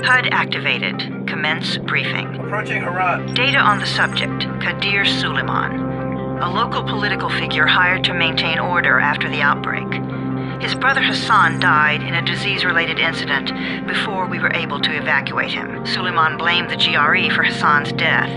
HUD activated. Commence briefing. Approaching Harran. Data on the subject, Kadir Suleiman. A local political figure hired to maintain order after the outbreak. His brother Hassan died in a disease-related incident before we were able to evacuate him. Suleiman blamed the GRE for Hassan's death.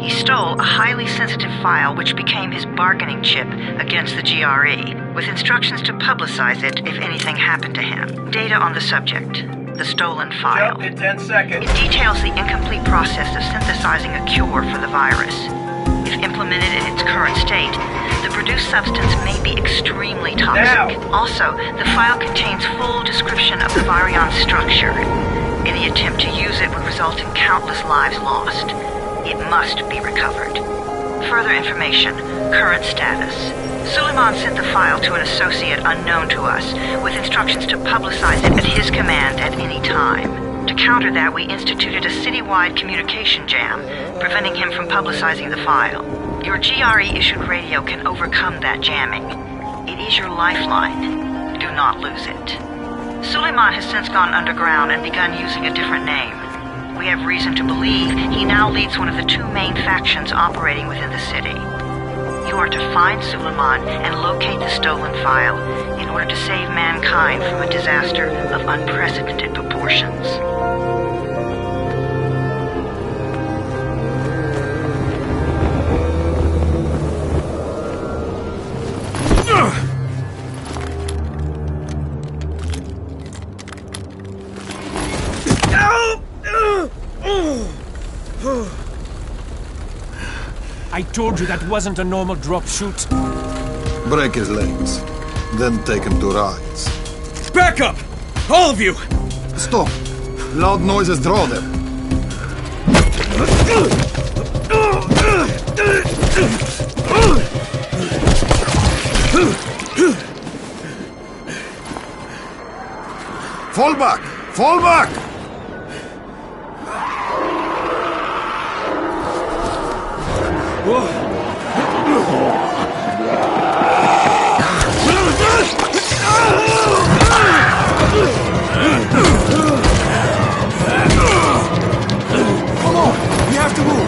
He stole a highly sensitive file which became his bargaining chip against the GRE, with instructions to publicize it if anything happened to him. Data on the subject, the stolen file. Jump in 10 seconds. It details the incomplete process of synthesizing a cure for the virus. If implemented in its current state, the produced substance may be extremely toxic. Now. Also, the file contains full description of the virion structure. Any attempt to use it would result in countless lives lost. It must be recovered. Further information, current status. Suleiman sent the file to an associate unknown to us, with instructions to publicize it at his command at any time. To counter that, we instituted a citywide communication jam, preventing him from publicizing the file. Your GRE-issued radio can overcome that jamming. It is your lifeline. Do not lose it. Suleiman has since gone underground and begun using a different name. We have reason to believe he now leads one of the two main factions operating within the city. You are to find Suleiman and locate the stolen file in order to save mankind from a disaster of unprecedented proportions. I told you that wasn't a normal drop shoot. Break his legs, then take him to rides. Back up! All of you! Stop! Loud noises draw them. Fall back! Fall back! Come on! We have to move!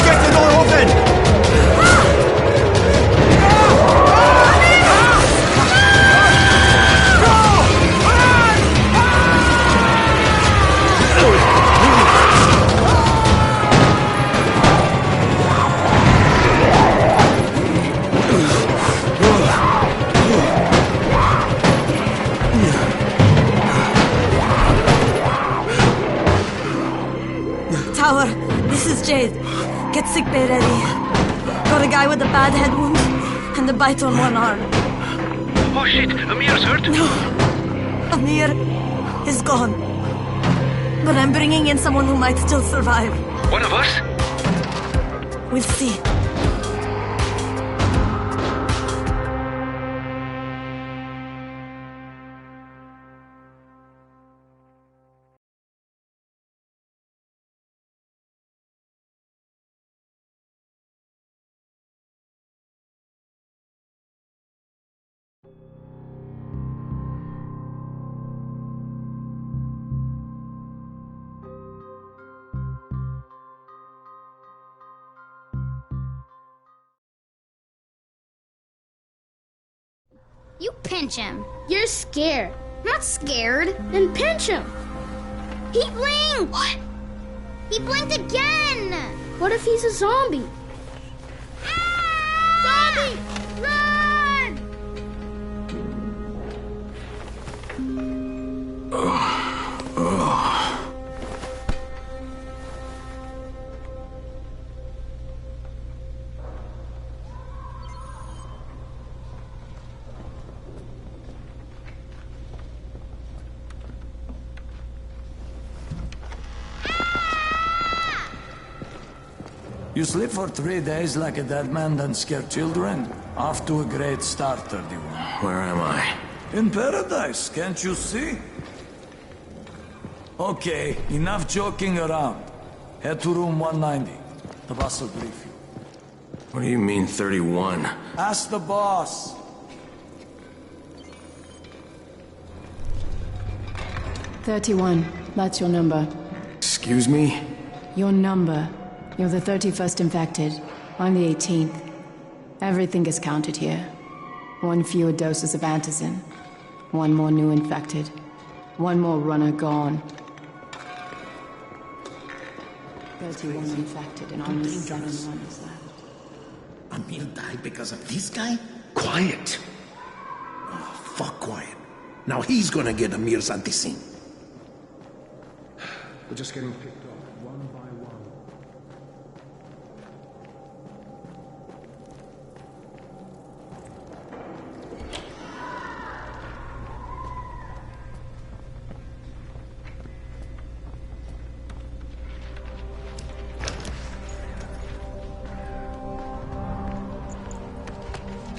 Get the door open! Tower, this is Jade. Get sickbay ready. Got a guy with a bad head wound and a bite on one arm. Oh shit, Amir's hurt? No, Amir is gone. But I'm bringing in someone who might still survive. One of us? We'll see. You pinch him. You're scared. I'm not scared. Then pinch him. He blinked! What? He blinked again! What if he's a zombie? Ah! Zombie! Run! You sleep for 3 days like a dead man, then scare children? Off to a great start, 31. Where am I? In paradise, can't you see? Okay, enough joking around. Head to room 190. The boss will brief you. What do you mean, 31? Ask the boss. That's your number. Excuse me? Your number. You're the 31st infected. I'm the 18th. Everything is counted here. One fewer doses of antizin. One more new infected. One more runner gone. 31 infected and only 7 runners left. Amir died because of this guy? Quiet. Oh, fuck quiet. Now he's gonna get Amir's anti-scene. We're just getting picked off one by one.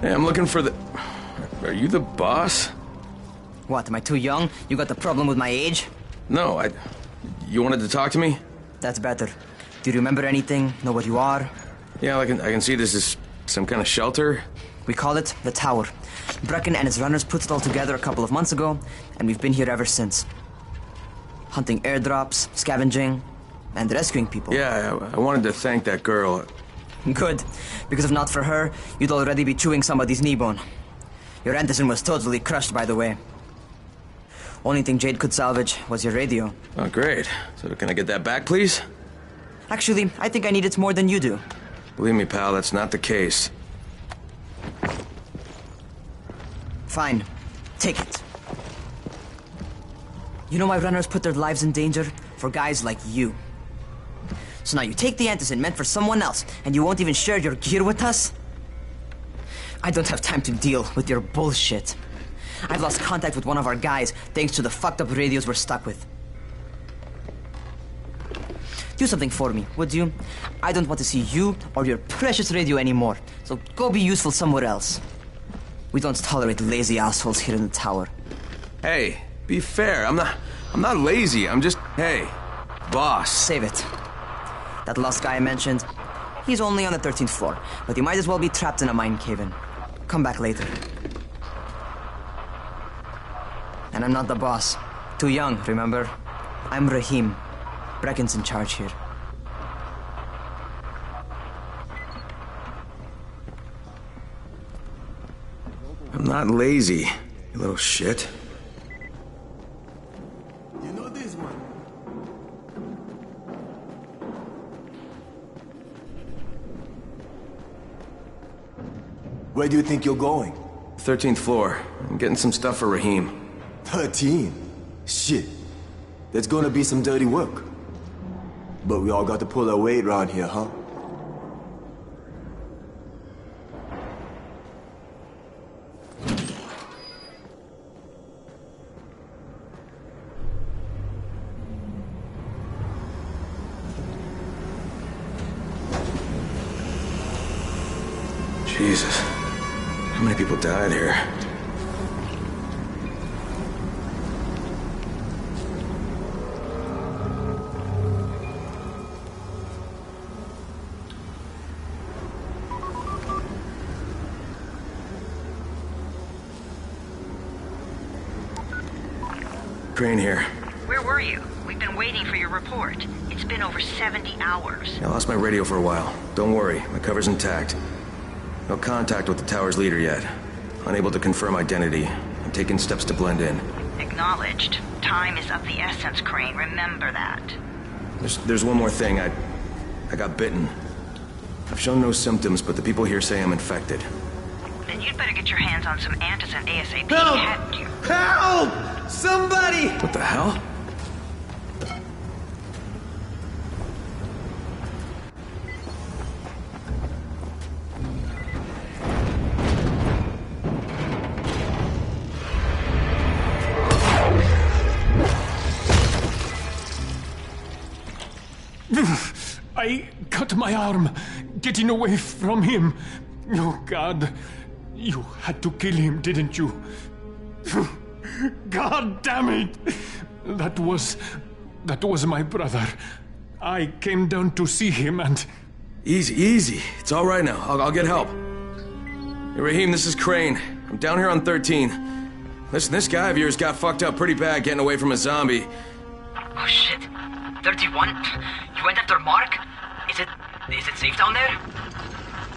Hey, I'm looking for the... Are you the boss? What, am I too young? You got the problem with my age? No, You wanted to talk to me? That's better. Do you remember anything? Know what you are? Yeah, I can see this is some kind of shelter. We call it the Tower. Brecken and his runners put it all together a couple of months ago, and we've been here ever since. Hunting airdrops, scavenging, and rescuing people. Yeah, I wanted to thank that girl. Good, because if not for her, you'd already be chewing somebody's knee bone. Your antizin was totally crushed, by the way. Only thing Jade could salvage was your radio. Oh, great. So can I get that back, please? Actually, I think I need it more than you do. Believe me, pal, that's not the case. Fine. Take it. You know why runners put their lives in danger? For guys like you. So now you take the antizin meant for someone else, and you won't even share your gear with us? I don't have time to deal with your bullshit. I've lost contact with one of our guys thanks to the fucked up radios we're stuck with. Do something for me, would you? I don't want to see you or your precious radio anymore, so go be useful somewhere else. We don't tolerate lazy assholes here in the Tower. Hey, be fair. I'm not lazy. I'm just... Hey, boss. Save it. That last guy I mentioned, he's only on the 13th floor, but he might as well be trapped in a mine cave-in. Come back later. And I'm not the boss. Too young, remember? I'm Rahim. Brecken's in charge here. I'm not lazy, you little shit. You know this one. Where do you think you're going? 13th floor. I'm getting some stuff for Rahim. 13? Shit. There's gonna be some dirty work. But we all got to pull our weight around here, huh? Jesus. How many people died here? Crane here. Where were you? We've been waiting for your report. It's been over 70 hours. I lost my radio for a while. Don't worry, my cover's intact. No contact with the tower's leader yet. Unable to confirm identity. I'm taking steps to blend in. Acknowledged. Time is of the essence, Crane. Remember that. There's one more thing. I got bitten. I've shown no symptoms, but the people here say I'm infected. Then you'd better get your hands on some antizin ASAP. Help! Hadn't you? Help! Somebody! What the hell? I cut my arm, getting away from him. Oh, God. You had to kill him, didn't you? God damn it! That was my brother. I came down to see him and... Easy. It's all right now. I'll get help. Hey, Rahim, this is Crane. I'm down here on 13. Listen, this guy of yours got fucked up pretty bad getting away from a zombie. Oh shit. 31? You went after Mark? Is it safe down there?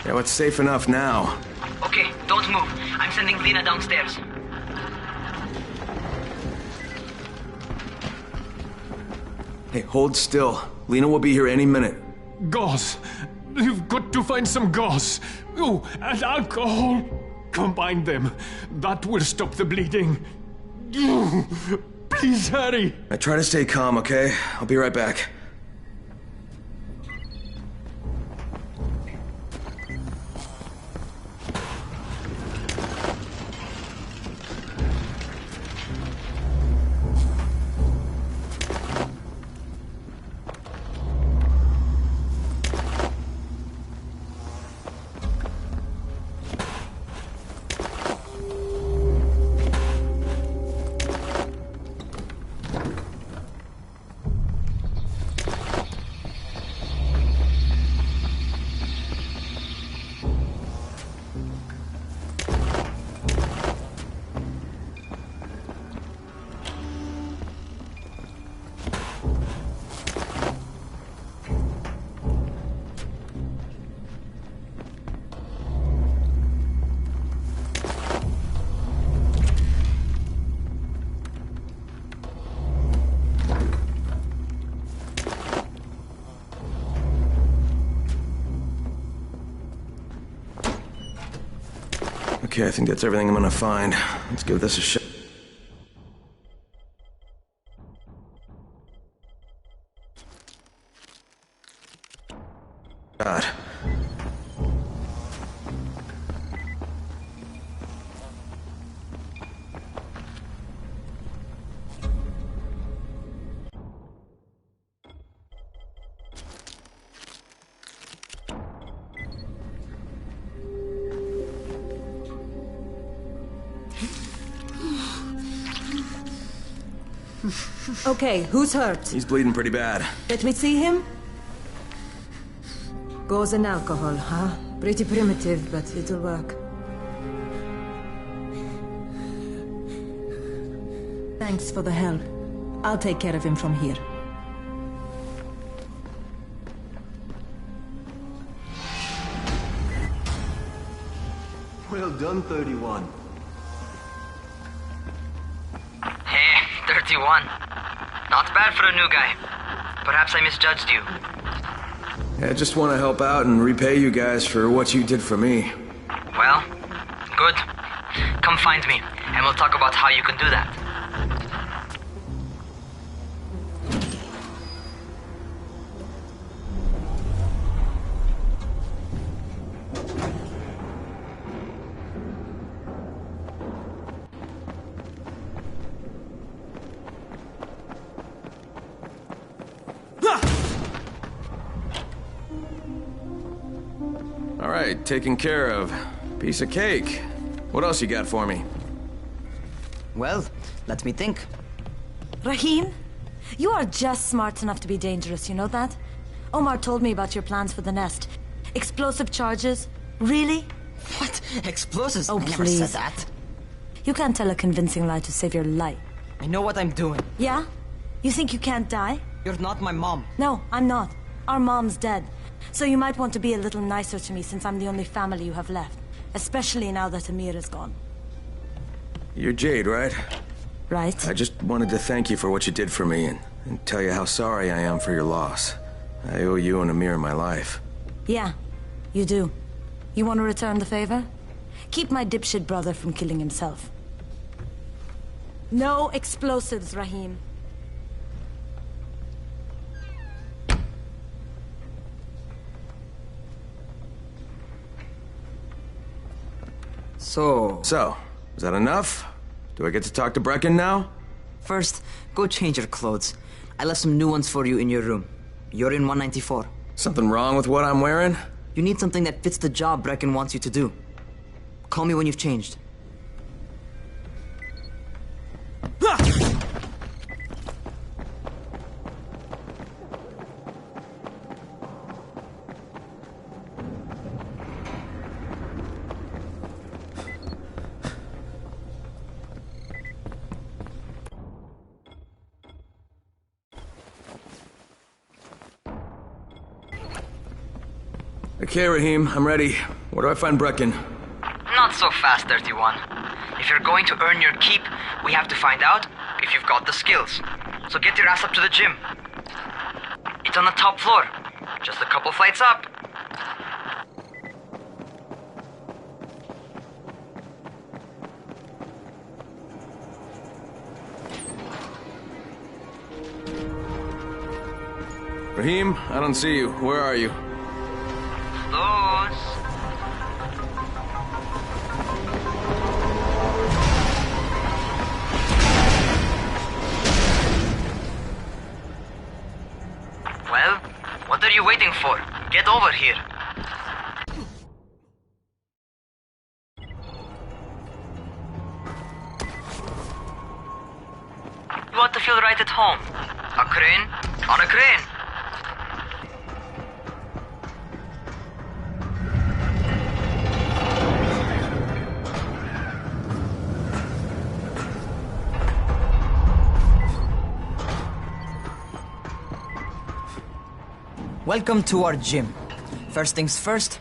Yeah, well, it's safe enough now. Okay, don't move. I'm sending Lena downstairs. Hey, hold still. Lena will be here any minute. Gauze. You've got to find some gauze. Oh, and alcohol. Combine them. That will stop the bleeding. Please hurry. I try to stay calm, okay? I'll be right back. Okay, I think that's everything I'm gonna find. Let's give this a shot. God. Okay, who's hurt? He's bleeding pretty bad. Let me see him. Gauze and alcohol, huh? Pretty primitive, but it'll work. Thanks for the help. I'll take care of him from here. Well done, 31. Hey, 31. Not bad for a new guy. Perhaps I misjudged you. I just want to help out and repay you guys for what you did for me. Well, good. Come find me, and we'll talk about how you can do that. All right, taken care of. Piece of cake. What else you got for me? Well, let me think. Rahim, you are just smart enough to be dangerous, you know that? Omar told me about your plans for the nest. Explosive charges? Really? What? Explosives? Oh, I never please. said that. You can't tell a convincing lie to save your life. I know what I'm doing. Yeah? You think you can't die? You're not my mom. No, I'm not. Our mom's dead. So you might want to be a little nicer to me since I'm the only family you have left. Especially now that Amir is gone. You're Jade, right? Right. I just wanted to thank you for what you did for me and tell you how sorry I am for your loss. I owe you and Amir my life. Yeah, you do. You want to return the favor? Keep my dipshit brother from killing himself. No explosives, Rahim. So, is that enough? Do I get to talk to Brecken now? First, go change your clothes. I left some new ones for you in your room. You're in 194. Something wrong with what I'm wearing? You need something that fits the job Brecken wants you to do. Call me when you've changed. Okay, Rahim, I'm ready. Where do I find Brecken? Not so fast, 31. If you're going to earn your keep, we have to find out if you've got the skills. So get your ass up to the gym. It's on the top floor. Just a couple flights up. Rahim, I don't see you. Where are you? Those. Well, what are you waiting for? Get over here. You want to feel right at home. A crane on a crane. Welcome to our gym. First things first,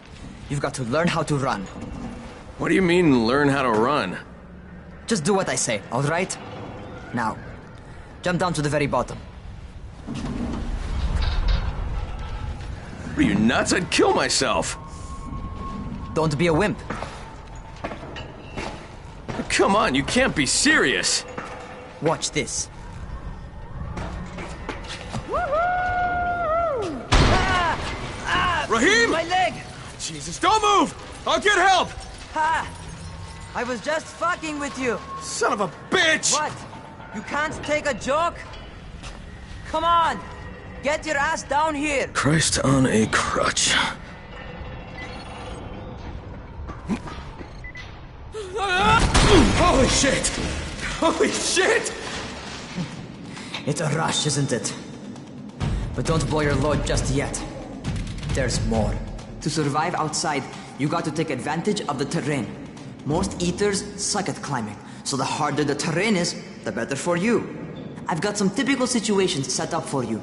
you've got to learn how to run. What do you mean, learn how to run? Just do what I say, all right? Now, jump down to the very bottom. Are you nuts? I'd kill myself. Don't be a wimp. Come on, you can't be serious. Watch this. Rahim! My leg! Jesus, don't move! I'll get help! Ha! I was just fucking with you. Son of a bitch! What? You can't take a joke? Come on! Get your ass down here! Christ on a crutch. Holy shit! Holy shit! It's a rush, isn't it? But don't blow your load just yet. There's more. To survive outside, you got to take advantage of the terrain. Most eaters suck at climbing, so the harder the terrain is, the better for you. I've got some typical situations set up for you.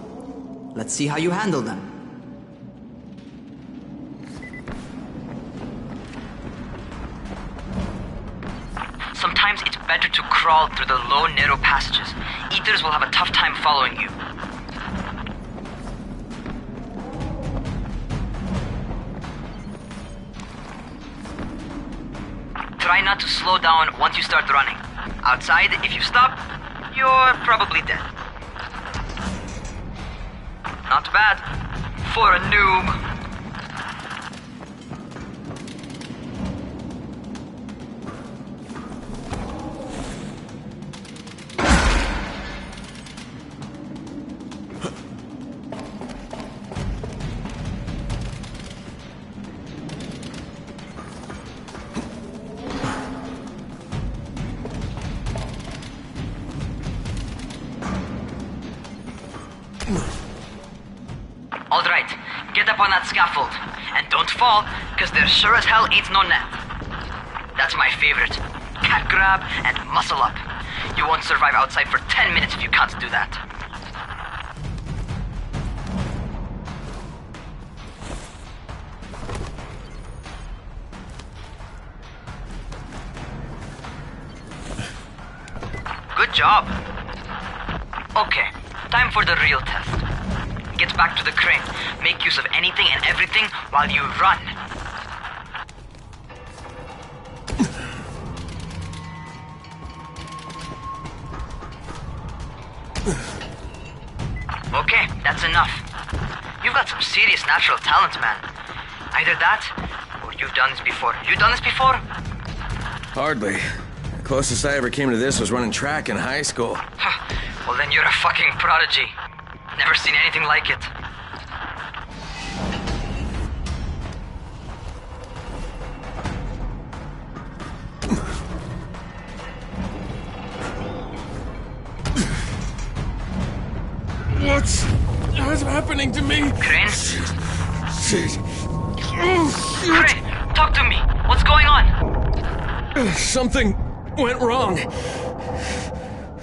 Let's see how you handle them. Sometimes it's better to crawl through the low, narrow passages. Eaters will have a tough time following you. Try not to slow down once you start running. Outside, if you stop, you're probably dead. Not bad for a noob. Alright, get up on that scaffold. And don't fall, because there sure as hell ain't no net. That's my favorite. Cat grab and muscle up. You won't survive outside for 10 minutes if you can't do that. Good job. Okay, time for the real test. Get back to the crane. Make use of anything and everything while you run. Okay, that's enough. You've got some serious natural talent, man. Either that, or you've done this before. You done this before? Hardly. The closest I ever came to this was running track in high school. Well, then you're a fucking prodigy. Never seen anything like it. happening to me? Crane? Shit. Crane, talk to me. What's going on? Something went wrong.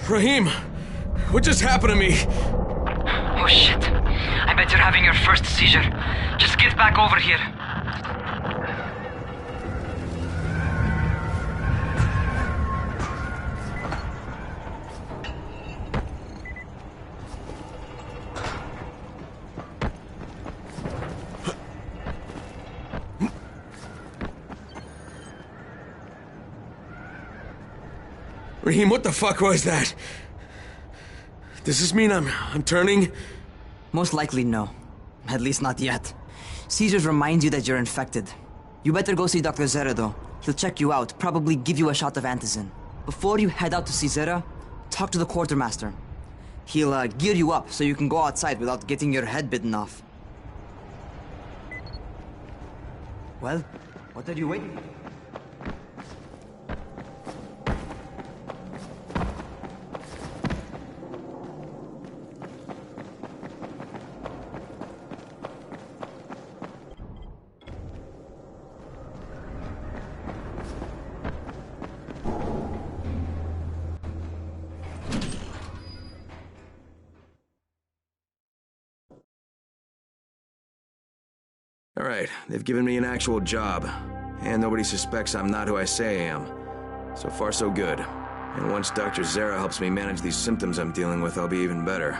Rahim, what just happened to me? Oh shit. I bet you're having your first seizure. Just get back over here. Rahim, what the fuck was that? Does this mean I'm turning? Most likely no. At least not yet. Seizures remind you that you're infected. You better go see Dr. Zere though. He'll check you out, probably give you a shot of antizin. Before you head out to see Zere, talk to the quartermaster. He'll gear you up so you can go outside without getting your head bitten off. Well, what are you waiting for? All right, they've given me an actual job, and nobody suspects I'm not who I say I am. So far, so good. And once Dr. Zere helps me manage these symptoms I'm dealing with, I'll be even better.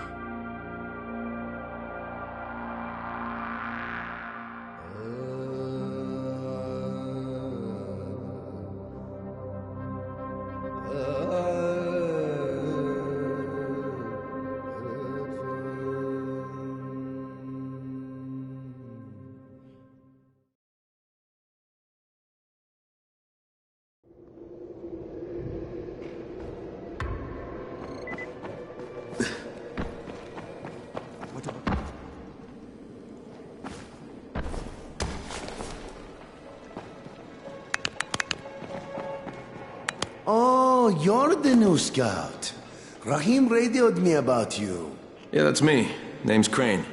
Oh, you're the new scout. Rahim radioed me about you. Yeah, that's me. Name's Crane.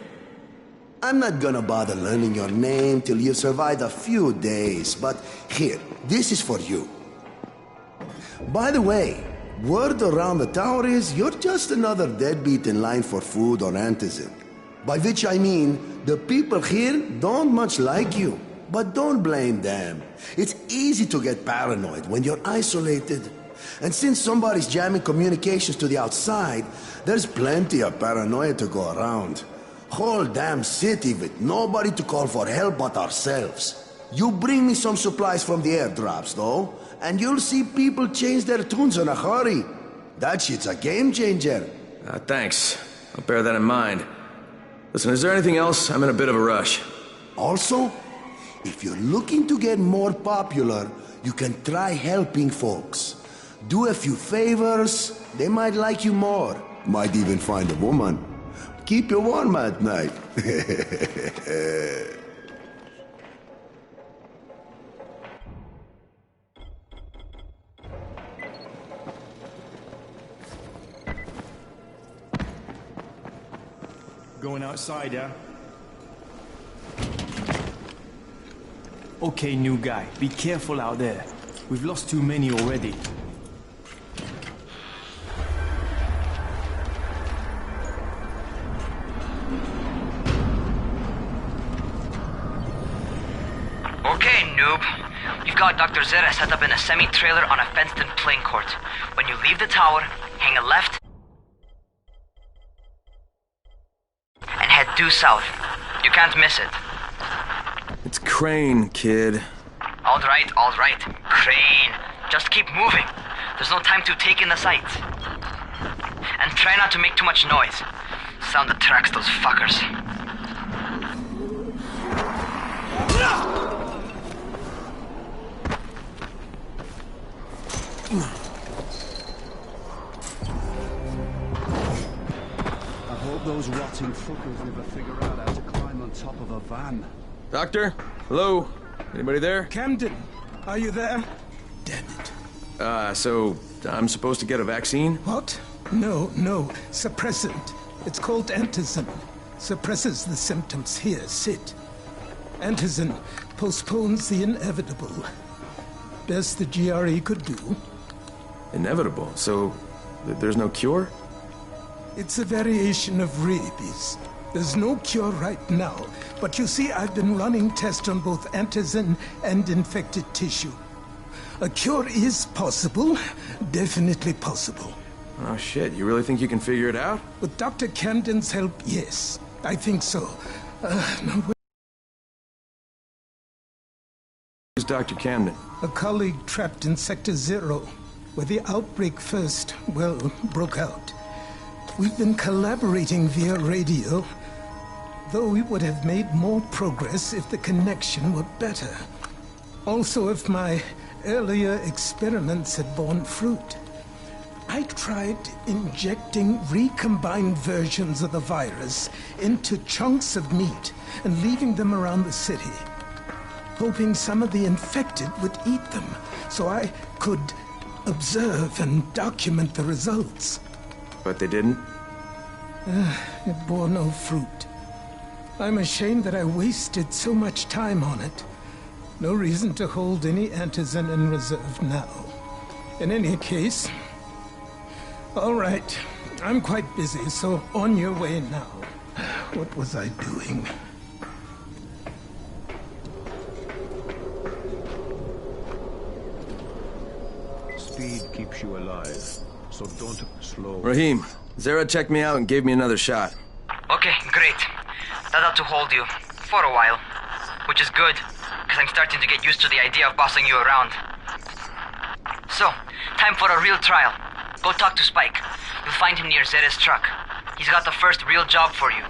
I'm not gonna bother learning your name till you've survived a few days, but here, this is for you. By the way, word around the tower is you're just another deadbeat in line for food or antizin. By which I mean, the people here don't much like you. But don't blame them. It's easy to get paranoid when you're isolated. And since somebody's jamming communications to the outside, there's plenty of paranoia to go around. Whole damn city with nobody to call for help but ourselves. You bring me some supplies from the airdrops, though, and you'll see people change their tunes in a hurry. That shit's a game changer. Thanks. I'll bear that in mind. Listen, is there anything else? I'm in a bit of a rush. Also, if you're looking to get more popular, you can try helping folks. Do a few favors, they might like you more. Might even find a woman. Keep you warm at night. Going outside, yeah? Okay, new guy. Be careful out there. We've lost too many already. Okay, noob. You've got Dr. Zere set up in a semi-trailer on a fenced-in playing court. When you leave the tower, hang a left and head due south. You can't miss it. It's Crane, kid. All right. Crane. Just keep moving. There's no time to take in the sights. And try not to make too much noise. Sound attracts those fuckers. I hope those rotting fuckers never figure out how to climb on top of a van. Doctor? Hello? Anybody there? Camden, are you there? Damn it. So I'm supposed to get a vaccine? What? No. Suppressant. It's called antizin. suppresses the symptoms. Here, sit. Antizin postpones the inevitable. Best the GRE could do. Inevitable? So, there's no cure? It's a variation of rabies. There's no cure right now, but you see, I've been running tests on both antizin and infected tissue. A cure is possible, definitely possible. Oh shit, you really think you can figure it out? With Dr. Camden's help, yes. I think so. No, Who's Dr. Camden? a colleague trapped in Sector Zero, where the outbreak first, well, broke out. We've been collaborating via radio, though we would have made more progress if the connection were better. Also, if my earlier experiments had borne fruit. I tried injecting recombined versions of the virus into chunks of meat and leaving them around the city, hoping some of the infected would eat them so I could observe and document the results. But they didn't? It bore no fruit. I'm ashamed that I wasted so much time on it. No reason to hold any antizin in reserve now. In any case, all right, I'm quite busy, so on your way now. What was I doing? Speed keeps you alive, so don't slow. Rahim, Zara checked me out and gave me another shot. Okay, great. That ought to hold you. For a while. Which is good, because I'm starting to get used to the idea of bossing you around. So, time for a real trial. Go talk to Spike. You'll find him near Zera's truck. He's got the first real job for you.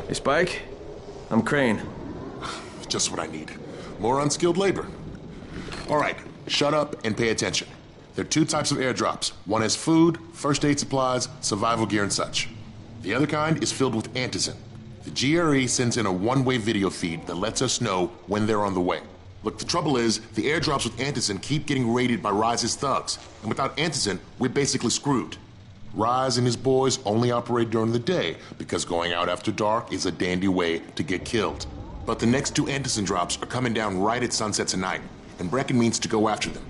Hey, Spike? I'm Crane. Just what I need. More unskilled labor. All right, shut up and pay attention. There are two types of airdrops. One has food, first aid supplies, survival gear, and such. The other kind is filled with antizin. The GRE sends in a one-way video feed that lets us know when they're on the way. Look, the trouble is, the airdrops with antizin keep getting raided by Rise's thugs, and without antizin, we're basically screwed. Rise and his boys only operate during the day because going out after dark is a dandy way to get killed. But the next two antizin drops are coming down right at sunset tonight, and Brecken means to go after them.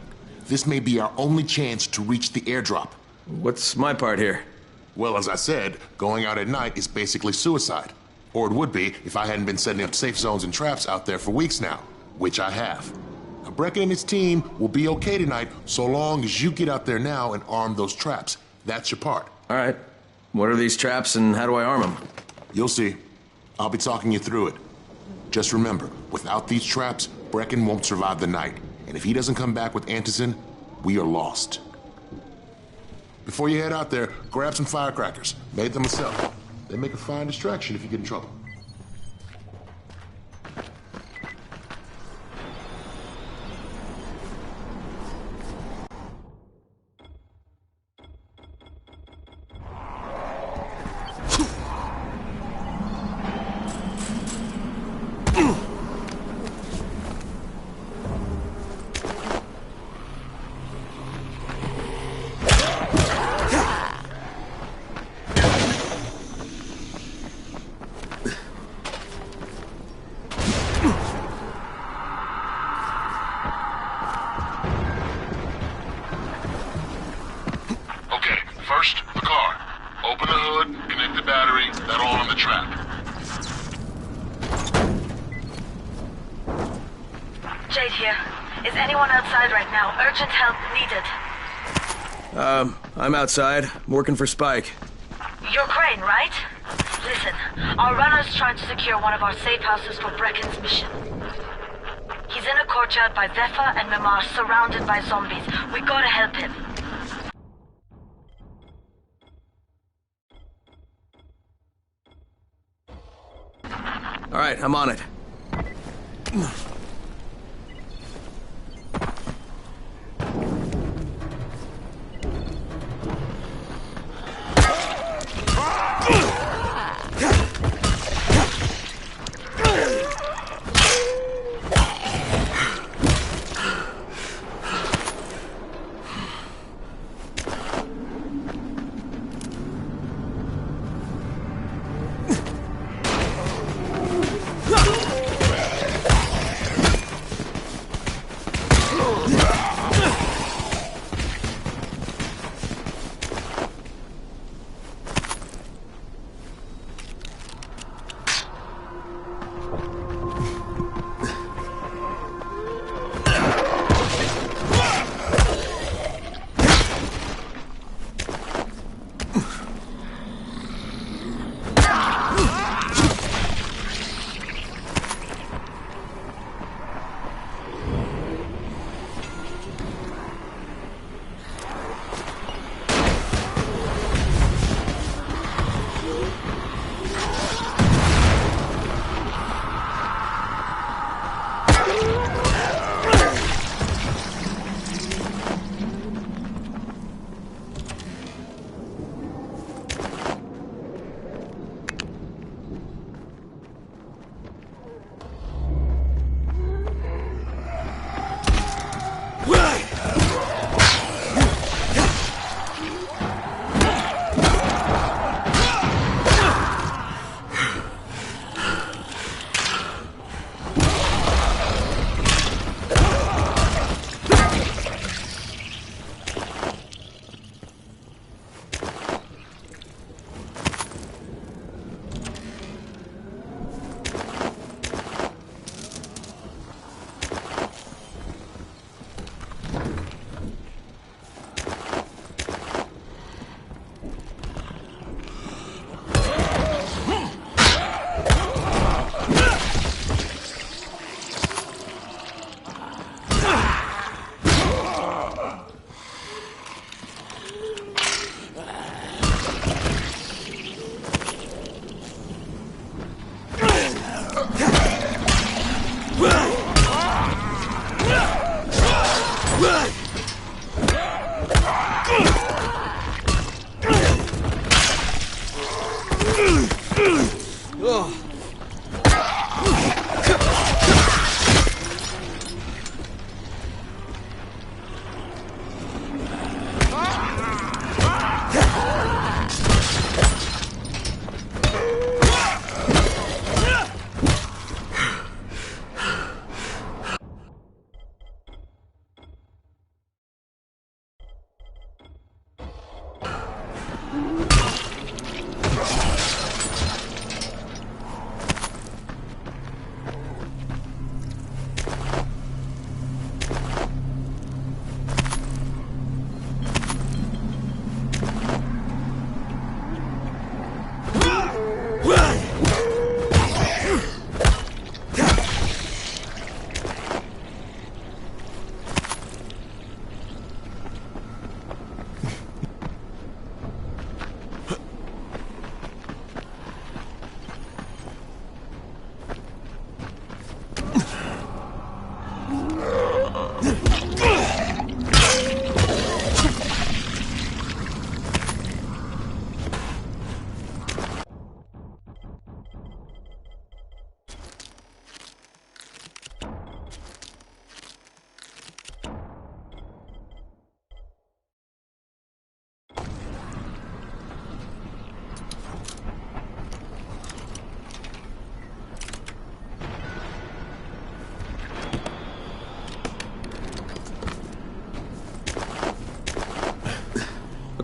This may be our only chance to reach the airdrop. What's my part here? Well, as I said, going out at night is basically suicide. Or it would be if I hadn't been setting up safe zones and traps out there for weeks now, which I have. Now, Brecken and his team will be okay tonight so long as you get out there now and arm those traps. That's your part. All right. What are these traps and how do I arm them? You'll see. I'll be talking you through it. Just remember, without these traps, Brecken won't survive the night. And if he doesn't come back with antizin, we are lost. Before you head out there, grab some firecrackers. Made them myself. They make a fine distraction if you get in trouble. First, the car. Open the hood, connect the battery, that all on the trap. Jade here. Is anyone outside right now? Urgent help needed. I'm outside, working for Spike. You're Crane, right? Listen, our runner's trying to secure one of our safe houses for Brecken's mission. He's in a courtyard by Vefa and Mimar, surrounded by zombies. We gotta help him. All right, I'm on it.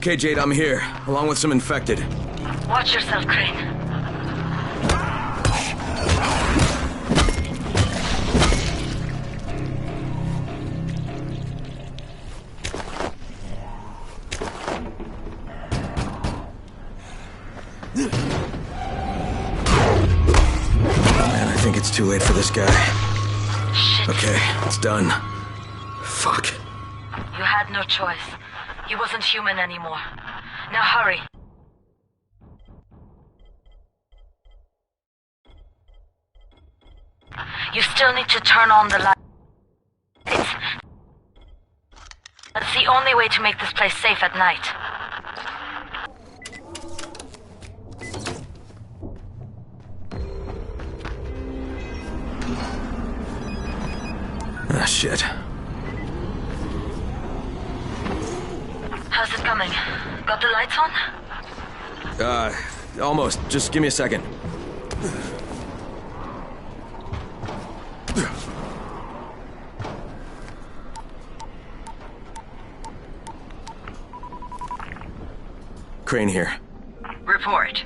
Okay, Jade, I'm here, along with some infected. Watch yourself, Crane. it's too late for this guy. Shit. Okay, it's done. Fuck. You had no choice. He wasn't human anymore. Now hurry. You still need to turn on the lights. That's the only way to make this place safe at night. Ah, shit. How's it coming? Got the lights on? Almost. Just give me a second. Crane here. Report.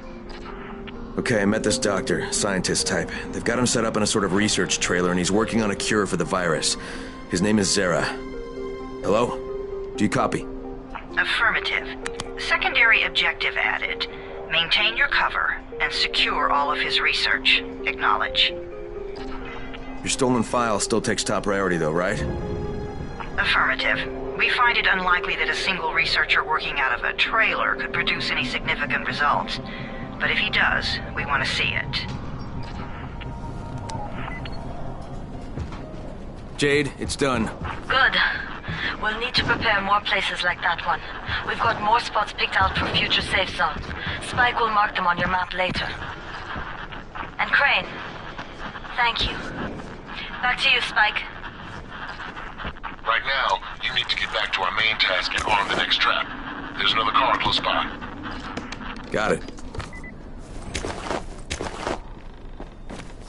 Okay, I met this doctor, scientist type. They've got him set up in a sort of research trailer, and he's working on a cure for the virus. His name is Zere. Hello? Do you copy? Affirmative. Secondary objective added. Maintain your cover and secure all of his research. Acknowledge. Your stolen file still takes top priority, though, right? Affirmative. We find it unlikely that a single researcher working out of a trailer could produce any significant results. But if he does, we want to see it. Jade, it's done. Good. We'll need to prepare more places like that one. We've got more spots picked out for future safe zones. Spike will mark them on your map later. And Crane, thank you. Back to you, Spike. Right now, you need to get back to our main task and arm the next trap. There's another car close by. Got it.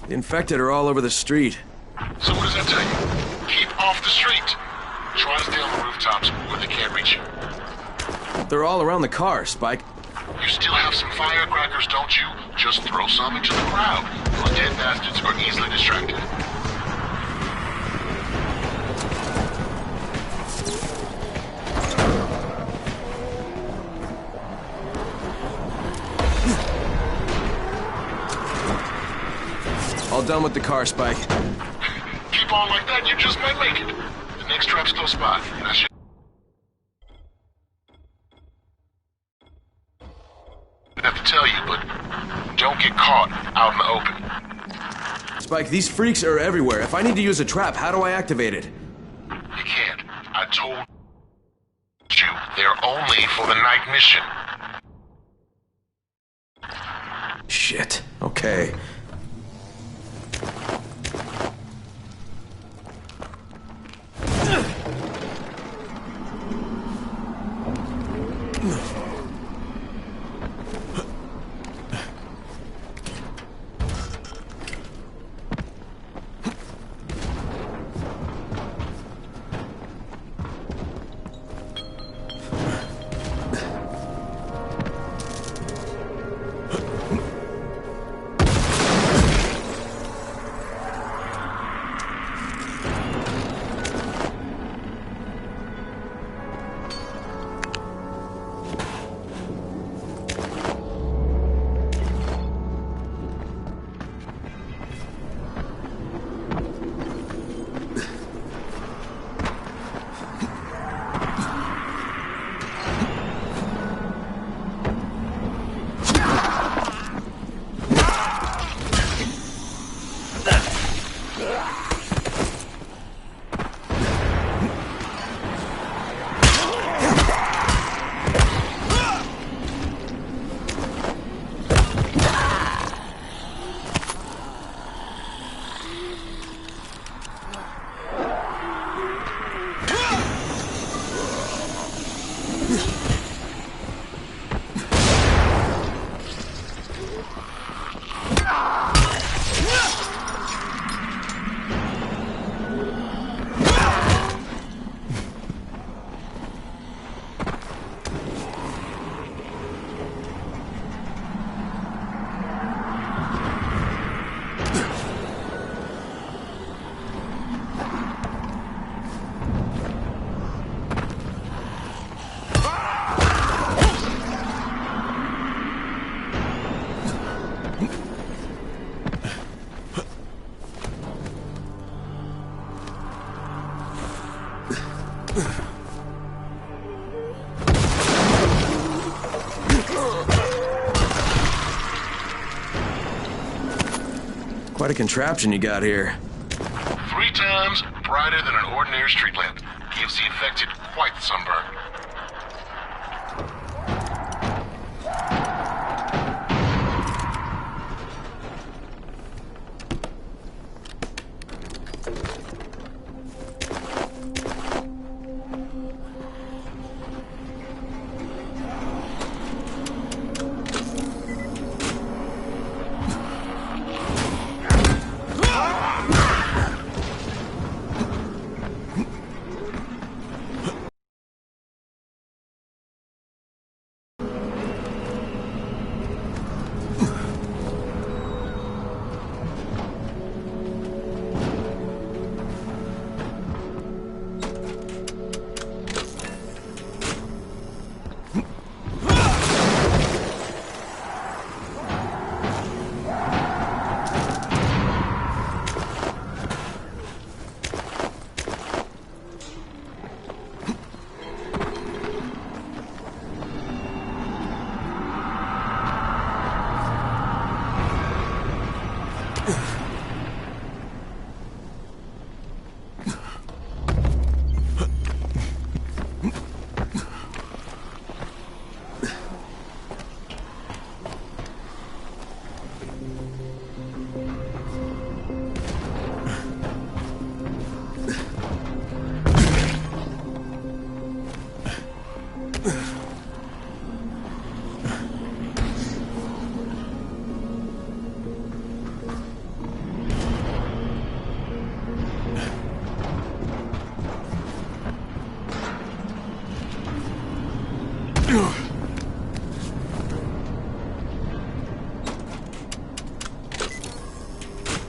The infected are all over the street. So what does that tell you? Keep off the street. Try to stay on the rooftops where they can't reach you. They're all around the car, Spike. You still have some firecrackers, don't you? Just throw some into the crowd. Those dead bastards are easily distracted. All done with the car, Spike. Keep on like that, you just might make it. The next trap's close by, and I should... I have to tell you, but don't get caught out in the open. Spike, these freaks are everywhere. If I need to use a trap, how do I activate it? You can't. I told you, they're only for the night mission. Shit. Okay. Quite a contraption you got here. 3 times brighter than an ordinary street lamp. Gives the infected quite the sunburn.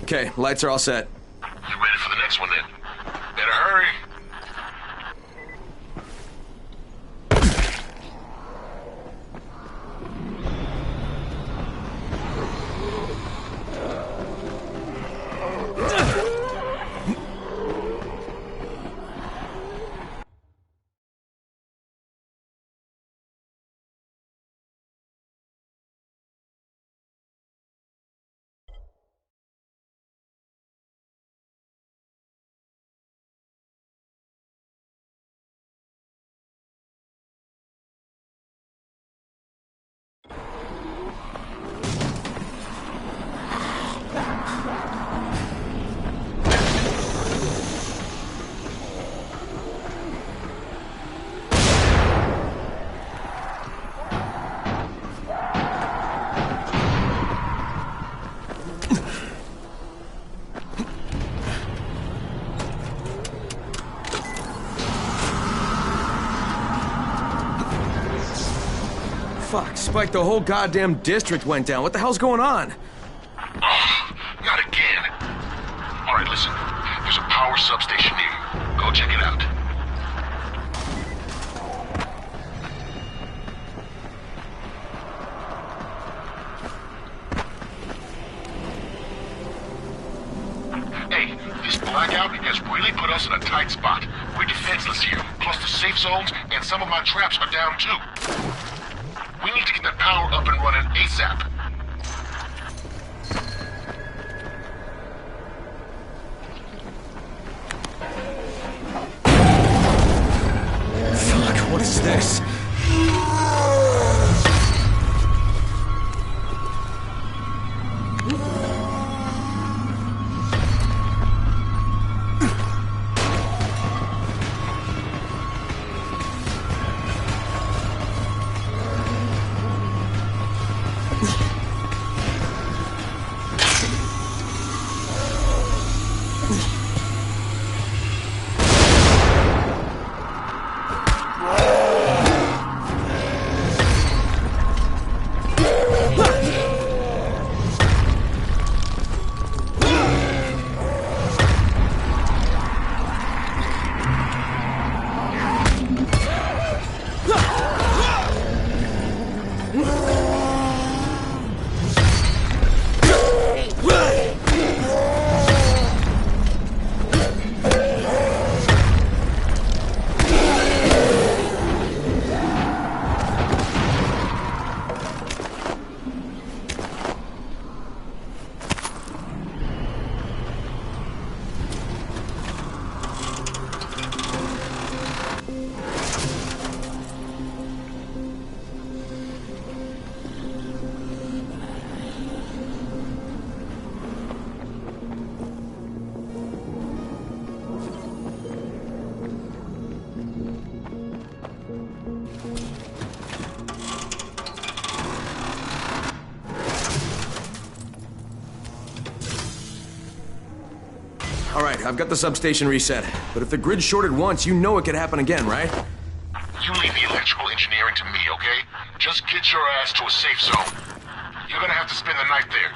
Okay, lights are all set. You ready for the next one then? Better hurry. Fuck, Spike, the whole goddamn district went down. What the hell's going on? Oh, not again. All right, listen. There's a power substation near you. Go check it out. Hey, this blackout has really put us in a tight spot. We're defenseless here. Plus the safe zones and some of my traps are down too. We need to get that power up and running ASAP. Fuck, what is this? Alright, I've got the substation reset. But if the grid shorted once, you know it could happen again, right? You leave the electrical engineering to me, okay? Just get your ass to a safe zone. You're gonna have to spend the night there.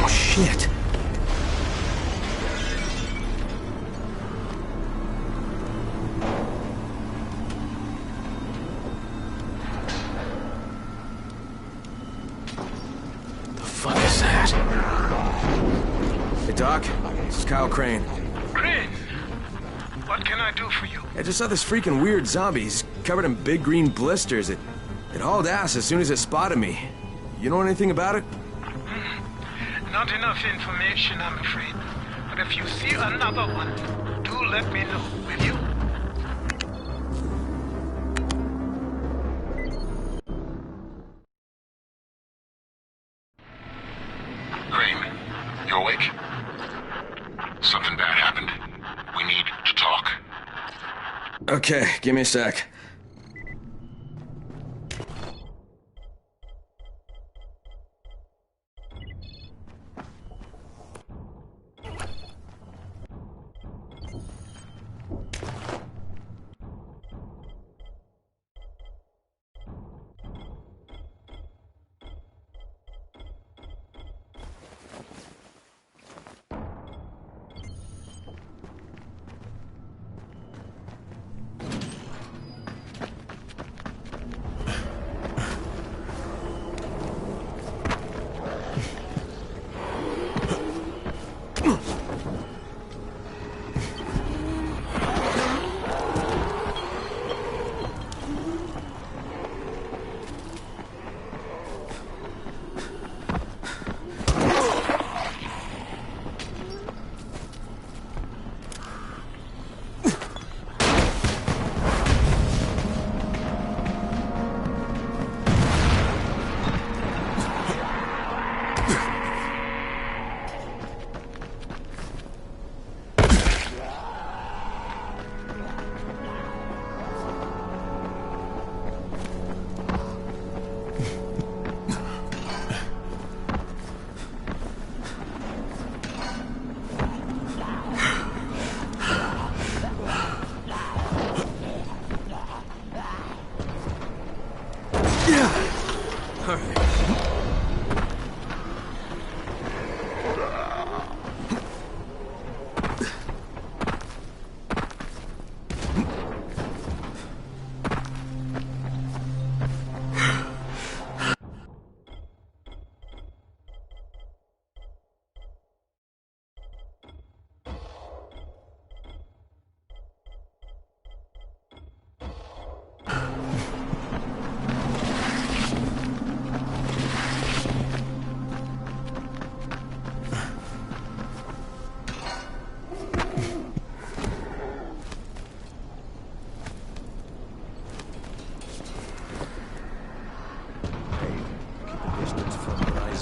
Shit. The fuck is that? Hey, Doc. This is Kyle Crane. Crane, what can I do for you? I just saw this freaking weird zombie. He's covered in big green blisters. It hauled ass as soon as it spotted me. You know anything about it? Not enough information, I'm afraid. But if you see another one, do let me know, will you? Crane, you awake? Something bad happened. We need to talk. Okay, give me a sec.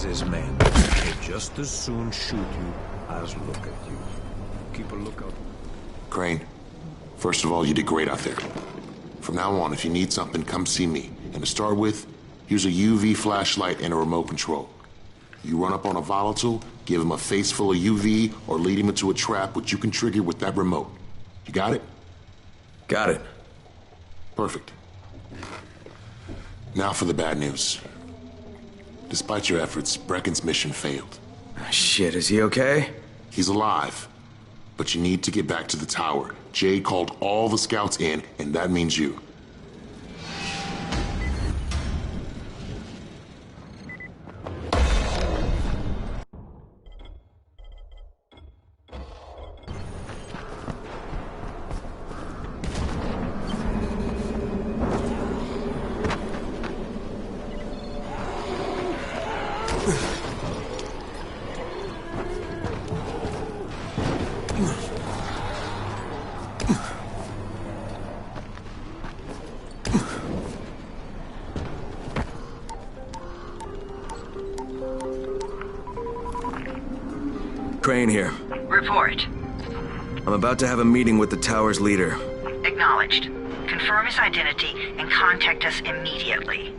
Rais's men may just as soon shoot you as look at you. Keep a lookout. Crane, first of all, you did great out there. From now on, if you need something, come see me. And to start with, here's a UV flashlight and a remote control. You run up on a volatile, give him a face full of UV, or lead him into a trap which you can trigger with that remote. You got it? Got it. Perfect. Now for the bad news. Despite your efforts, Brecken's mission failed. Shit, is he okay? He's alive. But you need to get back to the tower. Jade called all the scouts in, and that means you. Crane here. Report. I'm about to have a meeting with the tower's leader. Acknowledged. Confirm his identity and contact us immediately.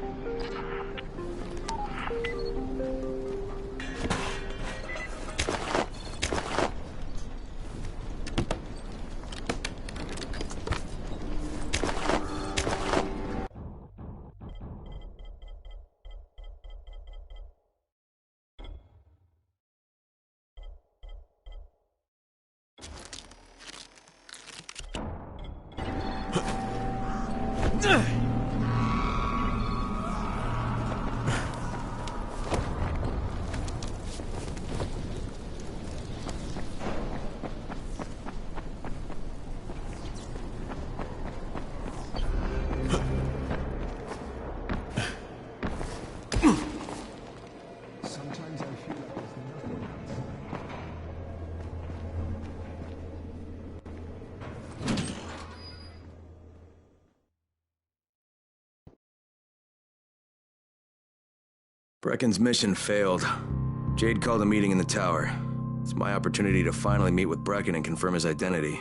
Brecken's mission failed. Jade called a meeting in the tower. It's my opportunity to finally meet with Brecken and confirm his identity.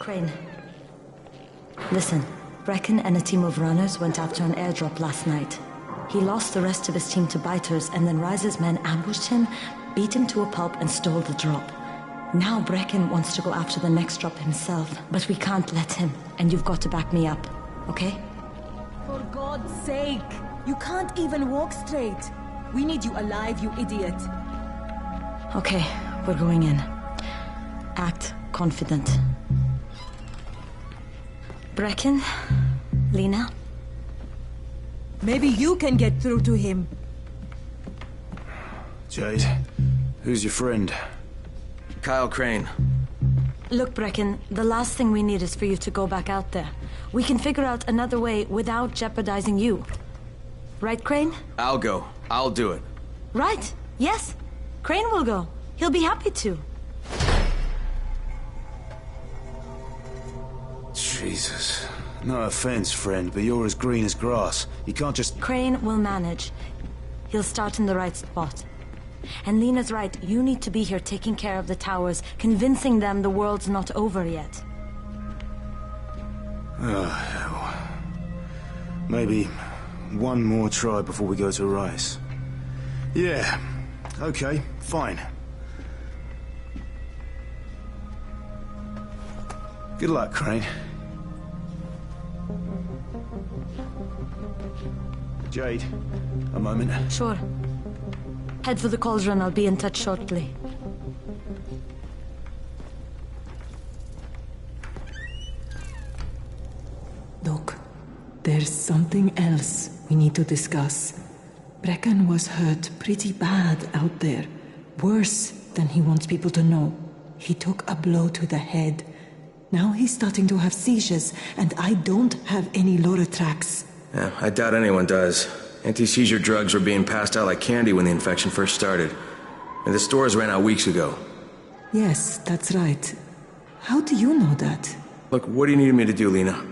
Crane. Listen, Brecken and a team of runners went after an airdrop last night. He lost the rest of his team to biters, and then Rais's men ambushed him, beat him to a pulp, and stole the drop. Now Brecken wants to go after the next drop himself, but we can't let him, and you've got to back me up, okay? For God's sake! You can't even walk straight! We need you alive, you idiot! Okay, we're going in. Act confident. Brecken? Lena? Maybe you can get through to him. Jade, who's your friend? Kyle Crane. Look, Brecken, the last thing we need is for you to go back out there. We can figure out another way without jeopardizing you. Right, Crane? I'll go. I'll do it. Right. Yes. Crane will go. He'll be happy to. Jesus. No offense, friend, but you're as green as grass. You can't just... Crane will manage. He'll start in the right spot. And Lena's right. You need to be here taking care of the towers, convincing them the world's not over yet. Oh, hell. Maybe one more try before we go to Rice. Yeah. Okay, fine. Good luck, Crane. Jade, a moment. Sure. Head for the cauldron. I'll be in touch shortly. Look, there's something else we need to discuss. Brecken was hurt pretty bad out there. Worse than he wants people to know. He took a blow to the head. Now he's starting to have seizures, and I don't have any Loratrax. Yeah, I doubt anyone does. Anti-seizure drugs were being passed out like candy when the infection first started. And the stores ran out weeks ago. Yes, that's right. How do you know that? Look, what do you need me to do, Lena?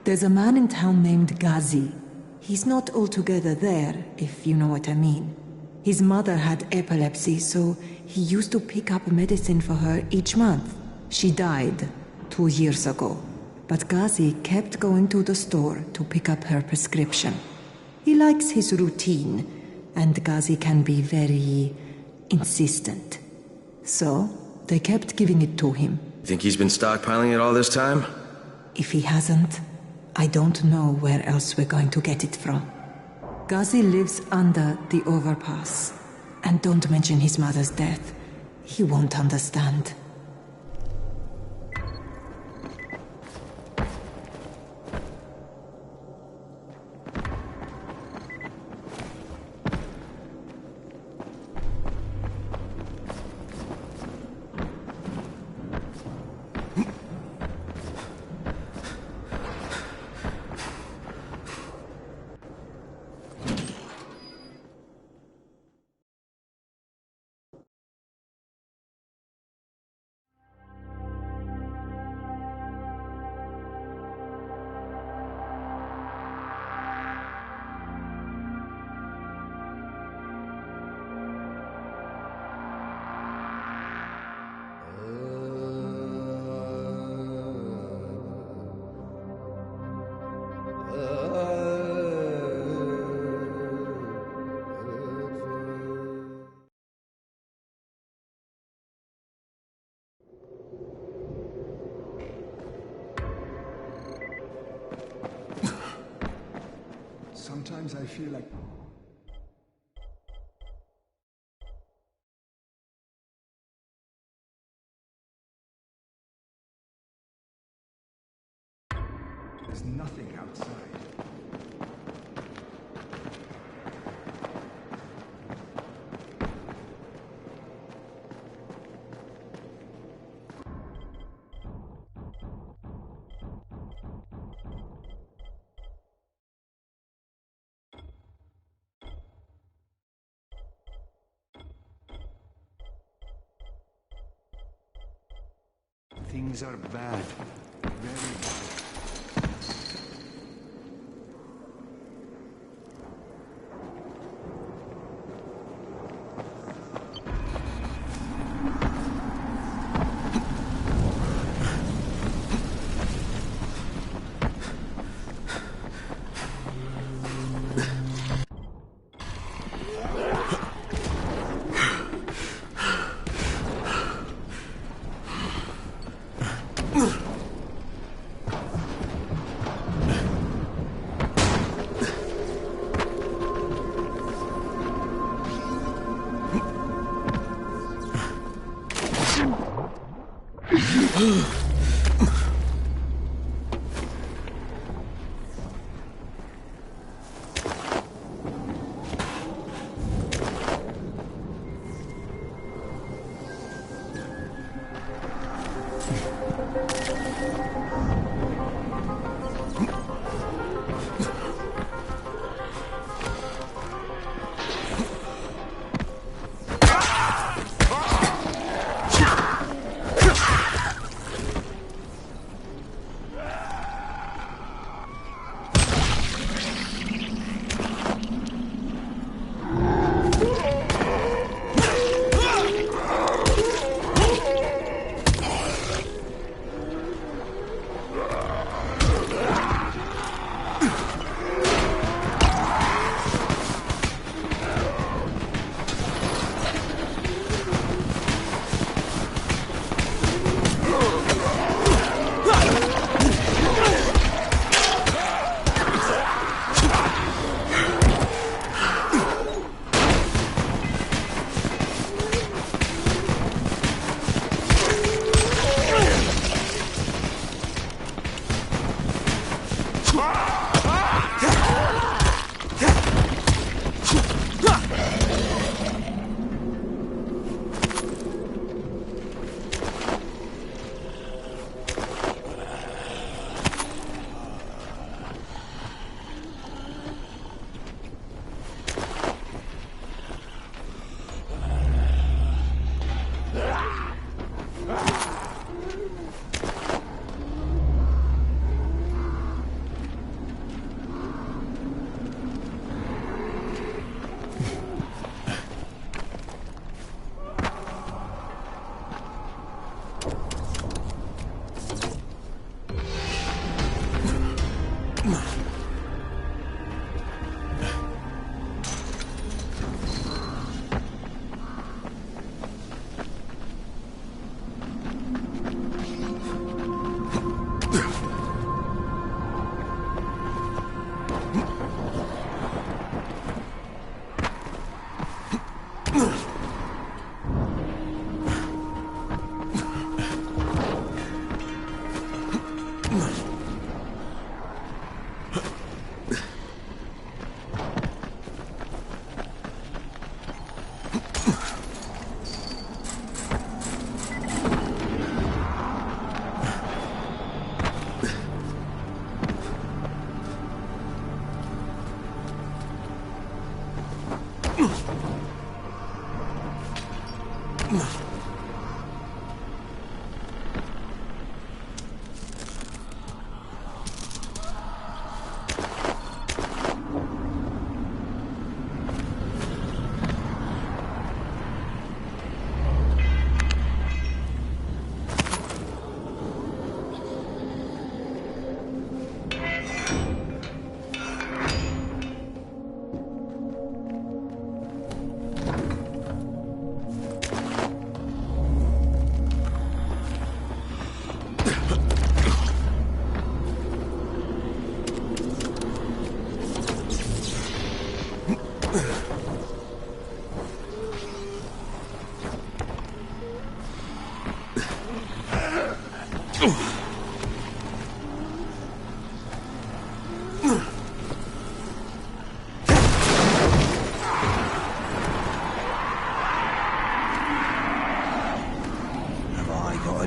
There's a man in town named Ghazi. He's not altogether there, if you know what I mean. His mother had epilepsy, so he used to pick up medicine for her each month. She died 2 years ago. But Ghazi kept going to the store to pick up her prescription. He likes his routine, and Ghazi can be very insistent. So, they kept giving it to him. Think he's been stockpiling it all this time? If he hasn't, I don't know where else we're going to get it from. Ghazi lives under the overpass. And don't mention his mother's death. He won't understand. Sometimes I feel like... there's nothing outside. Things are bad. Very bad.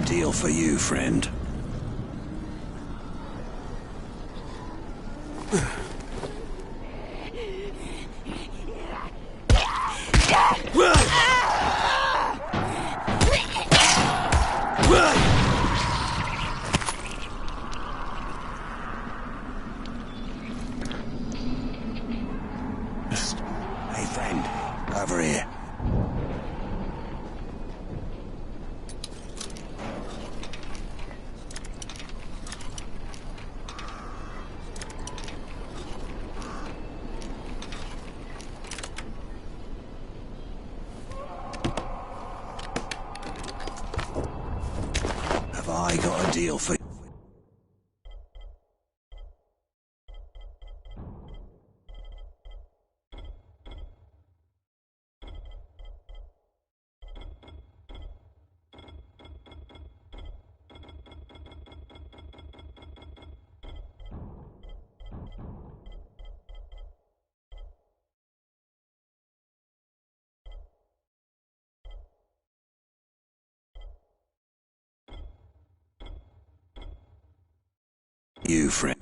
Deal for you, friend. Hey, friend, over here. I got a deal for you. You, friend.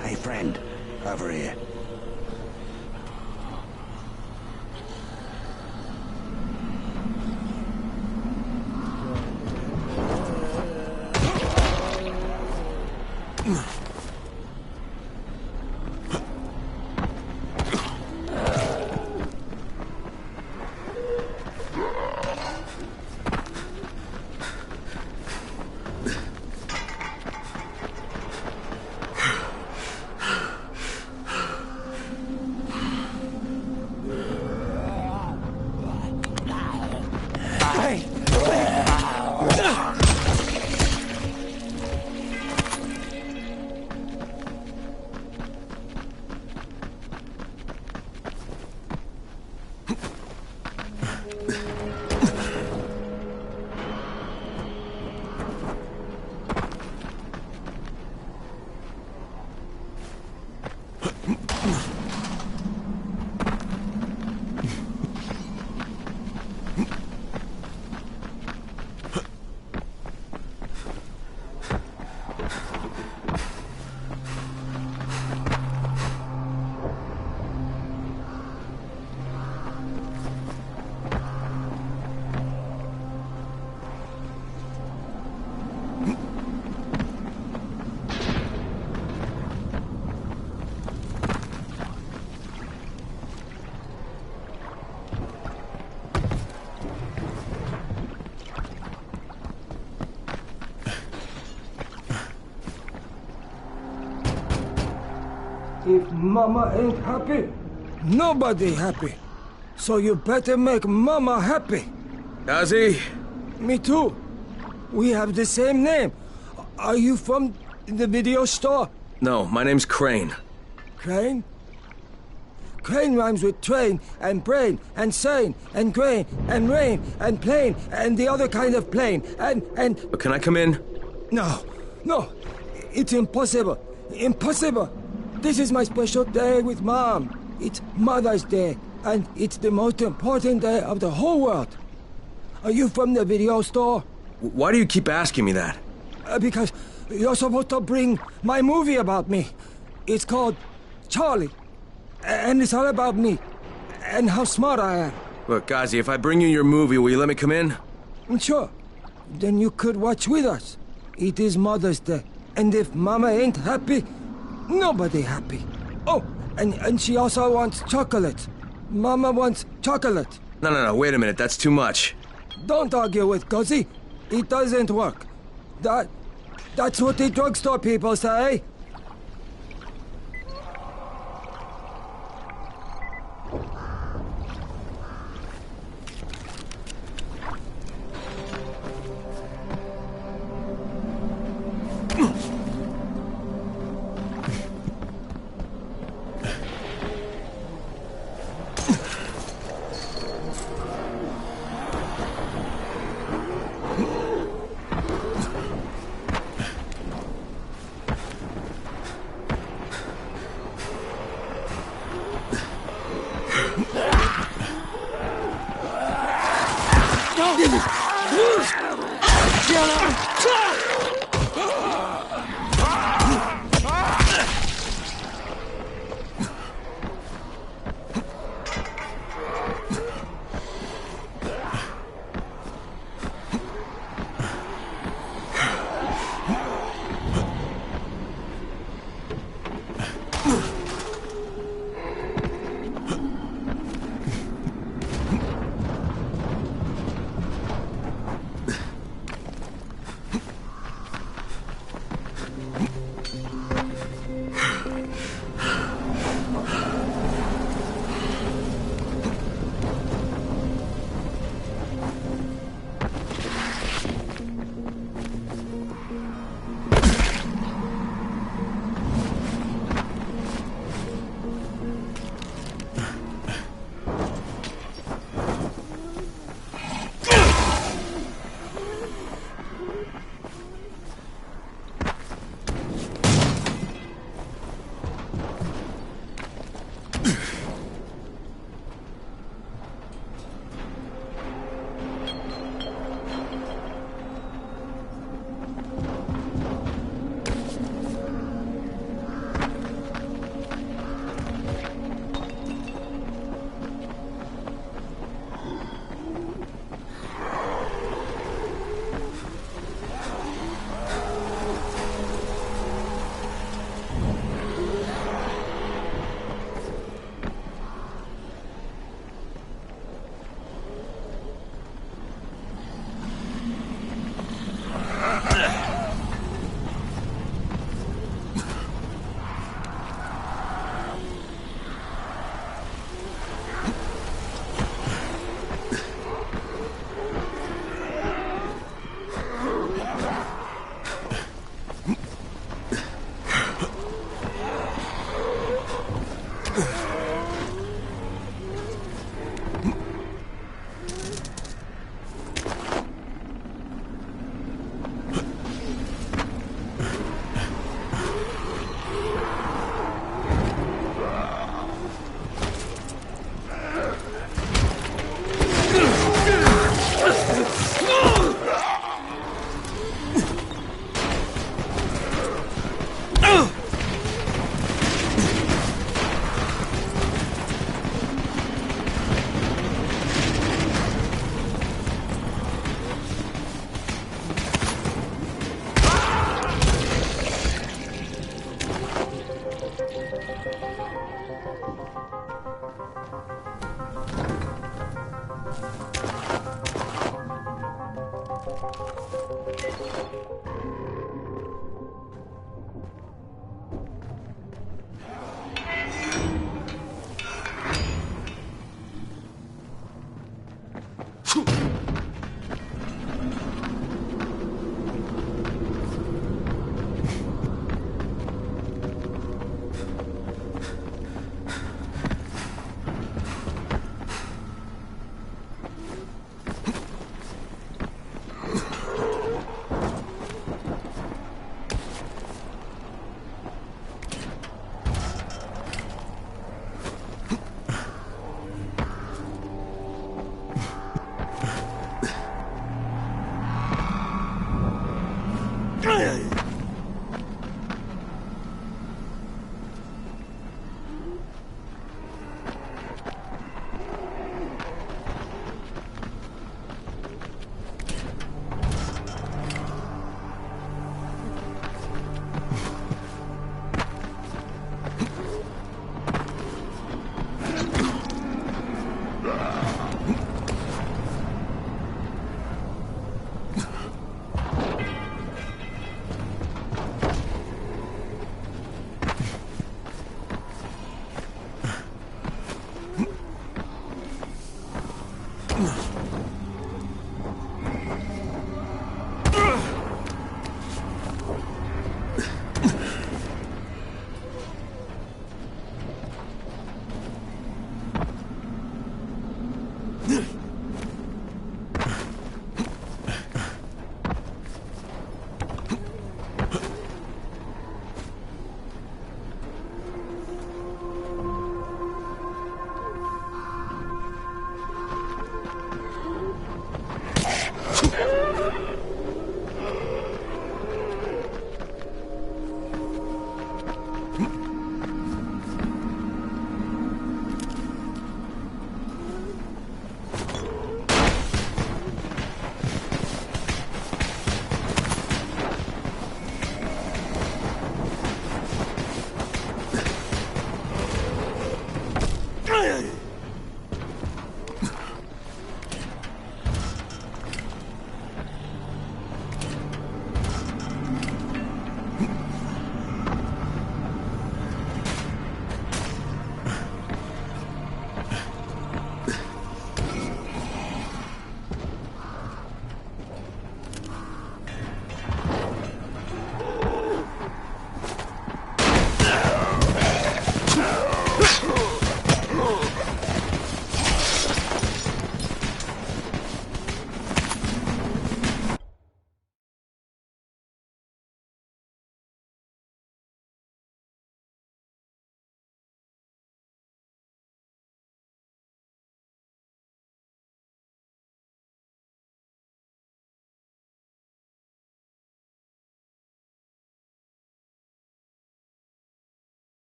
Hey, friend, over here. If Mama ain't happy, nobody happy. So you better make Mama happy. Gazi? Me too. We have the same name. Are you from the video store? No, my name's Crane. Crane? Crane rhymes with train, and brain, and sane, and grain, and rain, and plane, and the other kind of plane, and... But can I come in? No, no. It's impossible. Impossible. This is my special day with Mom. It's Mother's Day, and it's the most important day of the whole world. Are you from the video store? Why do you keep asking me that? Because you're supposed to bring my movie about me. It's called Charlie. And it's all about me. And how smart I am. Look, Gazi, if I bring you your movie, will you let me come in? Sure. Then you could watch with us. It is Mother's Day. And if Mama ain't happy, nobody happy. Oh, and she also wants chocolate. Mama wants chocolate. No, wait a minute. That's too much. Don't argue with Gazi. It doesn't work. That's what the drugstore people say.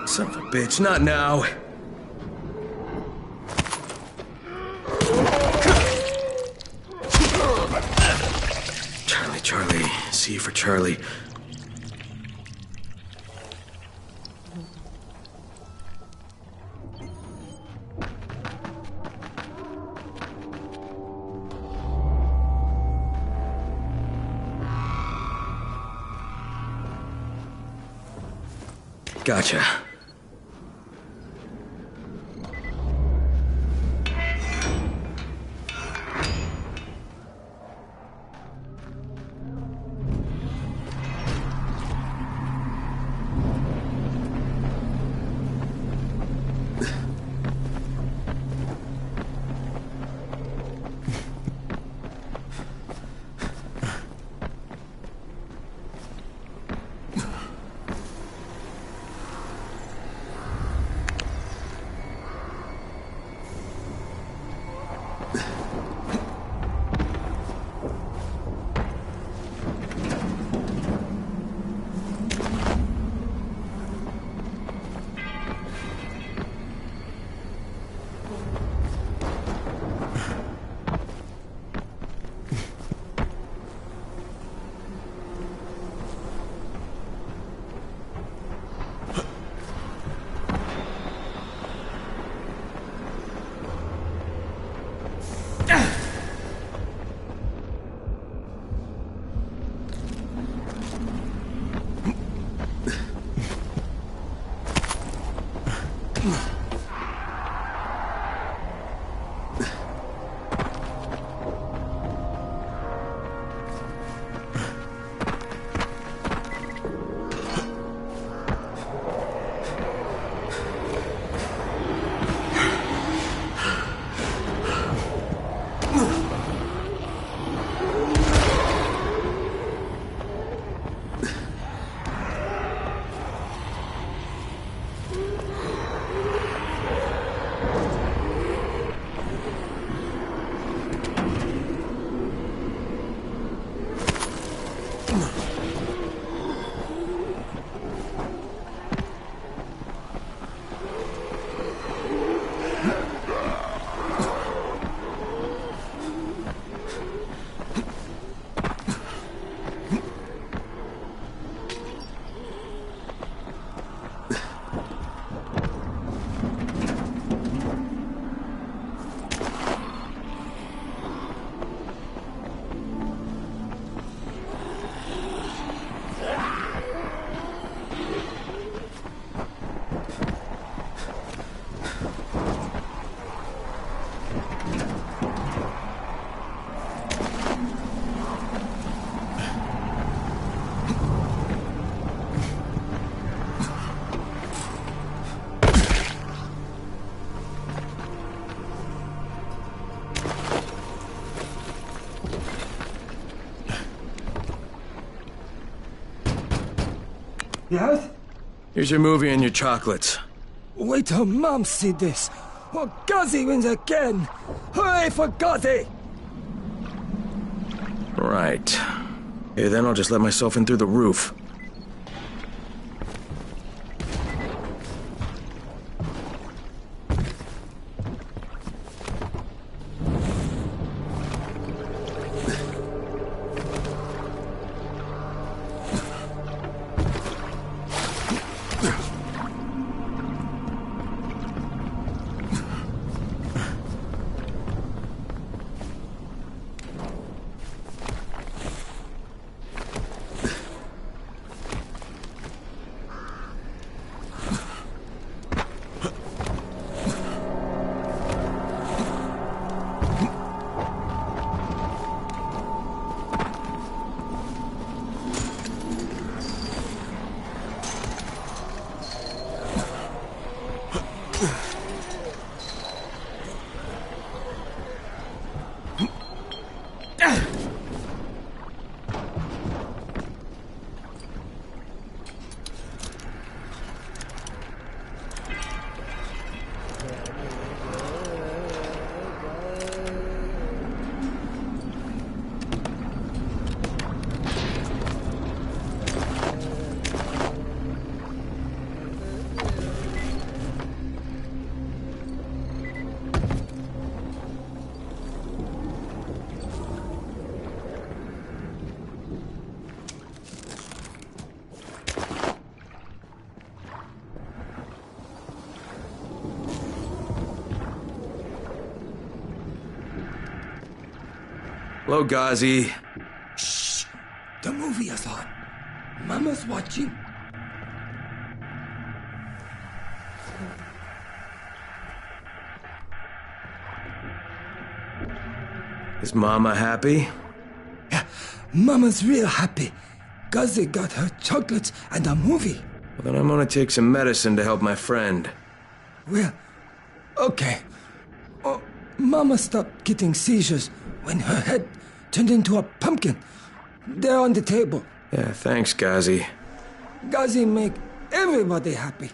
Son of a bitch, not now. Charlie, C for Charlie. Gotcha. Yes? Here's your movie and your chocolates. Wait till Mom see this. Oh, Ghazi wins again. Hooray for Ghazi! Right. Okay, then I'll just let myself in through the roof. Hello, Ghazi. Shh! The movie is on. Mama's watching. Is Mama happy? Yeah, Mama's real happy. Ghazi got her chocolates and a movie. Well, then I'm gonna take some medicine to help my friend. Well, okay. Oh, Mama stopped getting seizures when her head turned into a pumpkin. They're on the table. Yeah, thanks, Ghazi. Ghazi make everybody happy.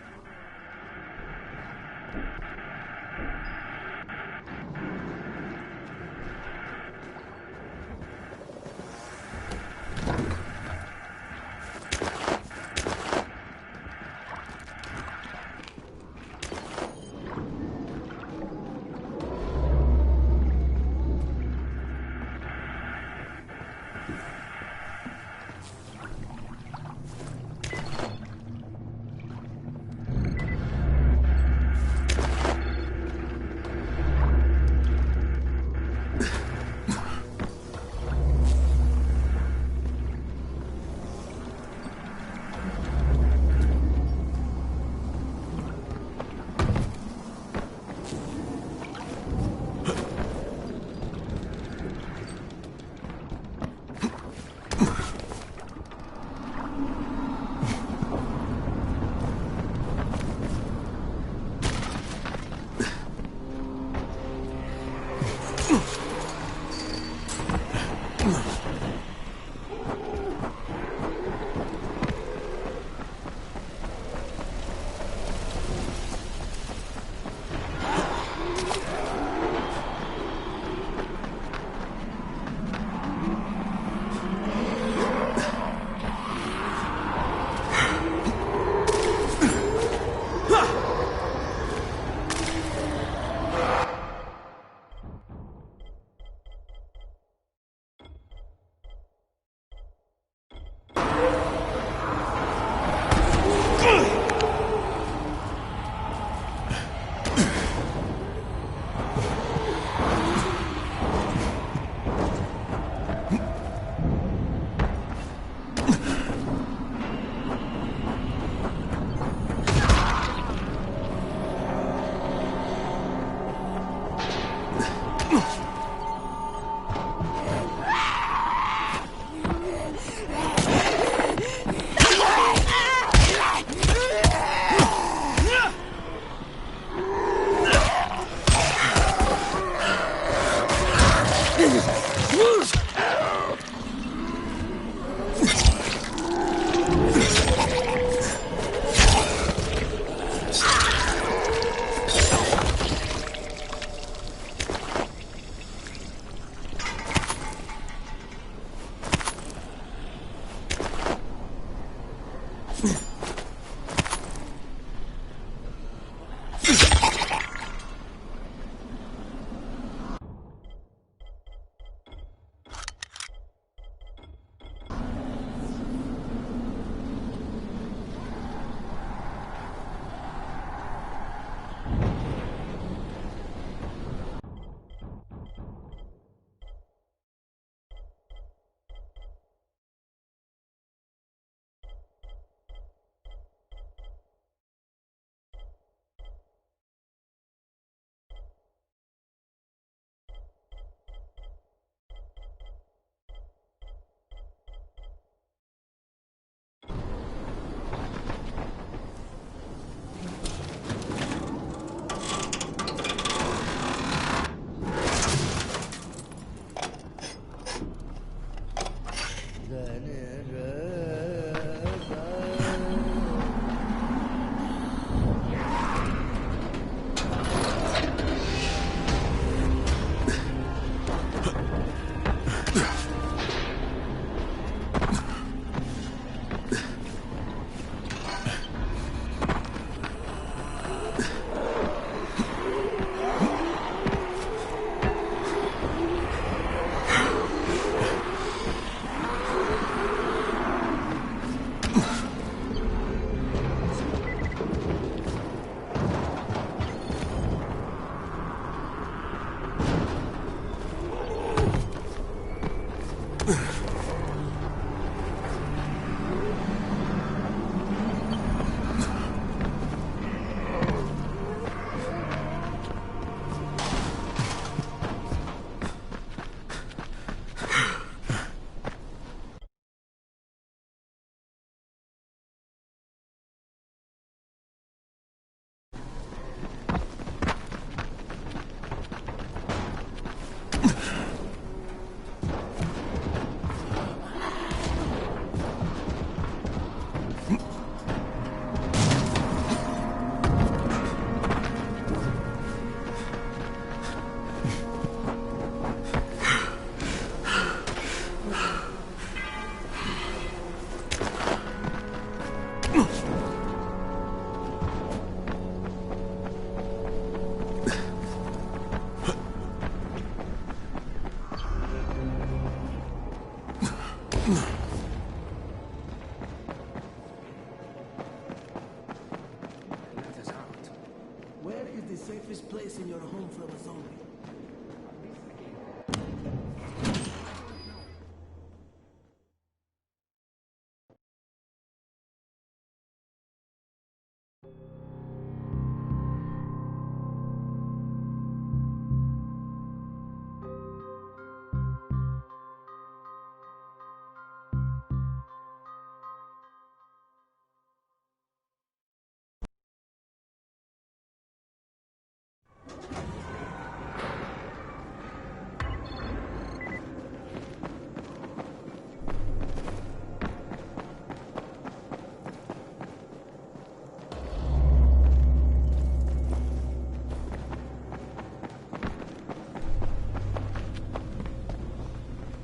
Where is the safest place in your home for a zombie?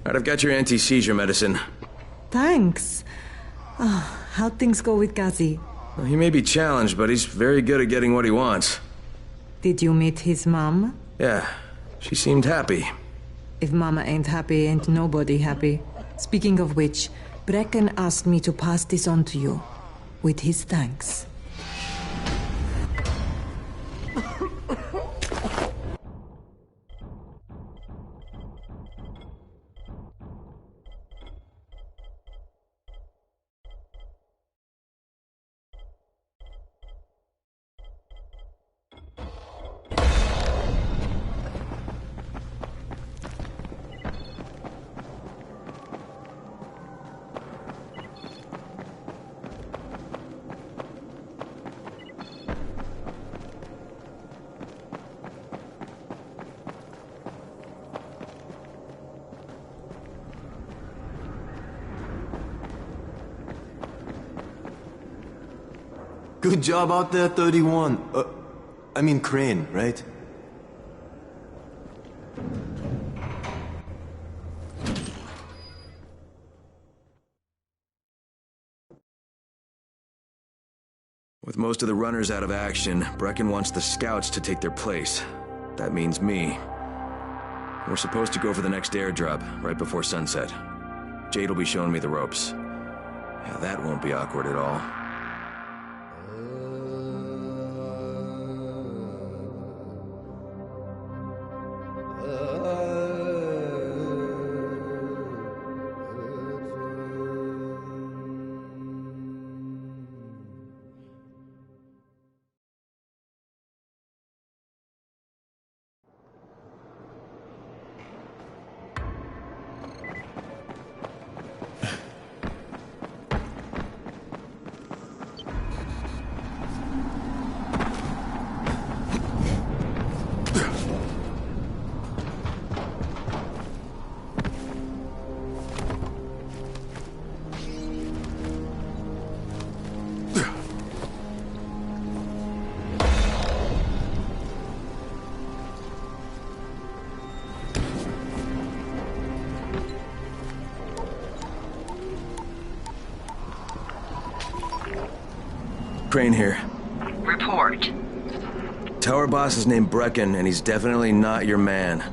Alright, I've got your anti-seizure medicine. Thanks. Oh, how'd things go with Ghazi? Well, he may be challenged, but he's very good at getting what he wants. Did you meet his mom? Yeah, she seemed happy. If Mama ain't happy, ain't nobody happy. Speaking of which, Brecken asked me to pass this on to you, with his thanks. Good job out there, 31. I mean Crane, right? With most of the runners out of action, Brecken wants the scouts to take their place. That means me. We're supposed to go for the next airdrop, right before sunset. Jade will be showing me the ropes. Yeah, that won't be awkward at all. Crane here. Report. Tower boss is named Brecken, and he's definitely not your man.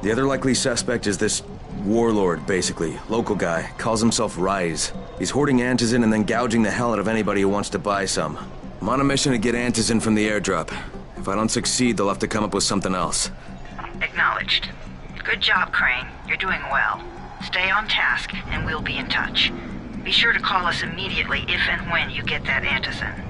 The other likely suspect is this warlord, basically. Local guy. Calls himself Rise. He's hoarding Antizin and then gouging the hell out of anybody who wants to buy some. I'm on a mission to get Antizin from the airdrop. If I don't succeed, they'll have to come up with something else. Acknowledged. Good job, Crane. You're doing well. Stay on task, and we'll be in touch. Be sure to call us immediately if and when you get that Antizin.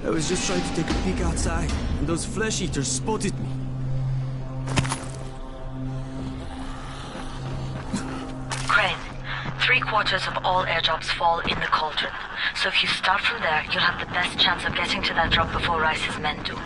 I was just trying to take a peek outside, and those flesh eaters spotted me. Crane, 3/4 of all airdrops fall in the cauldron. So if you start from there, you'll have the best chance of getting to that drop before Rice's men do.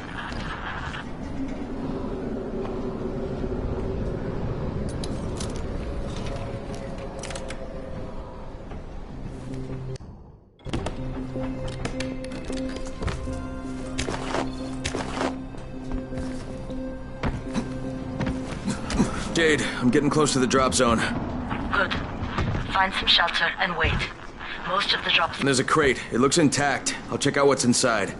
Jade, I'm getting close to the drop zone. Good. Find some shelter and wait. Most of the drops... There's a crate. It looks intact. I'll check out what's inside.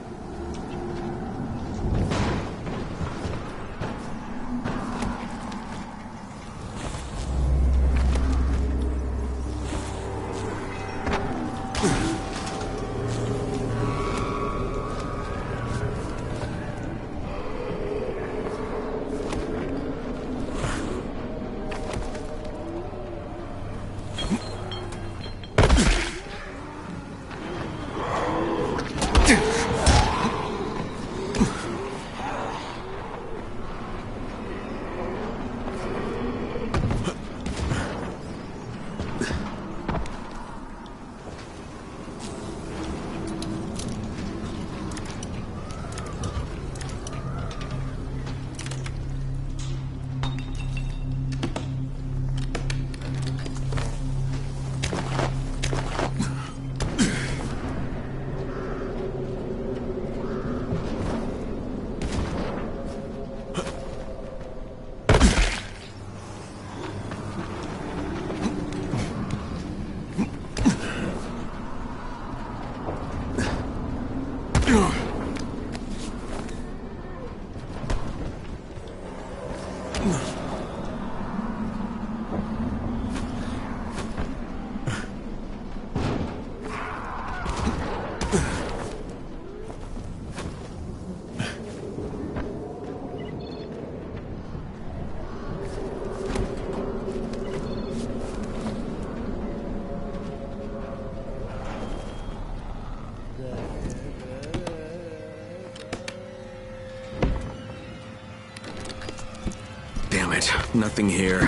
Damn it, nothing here.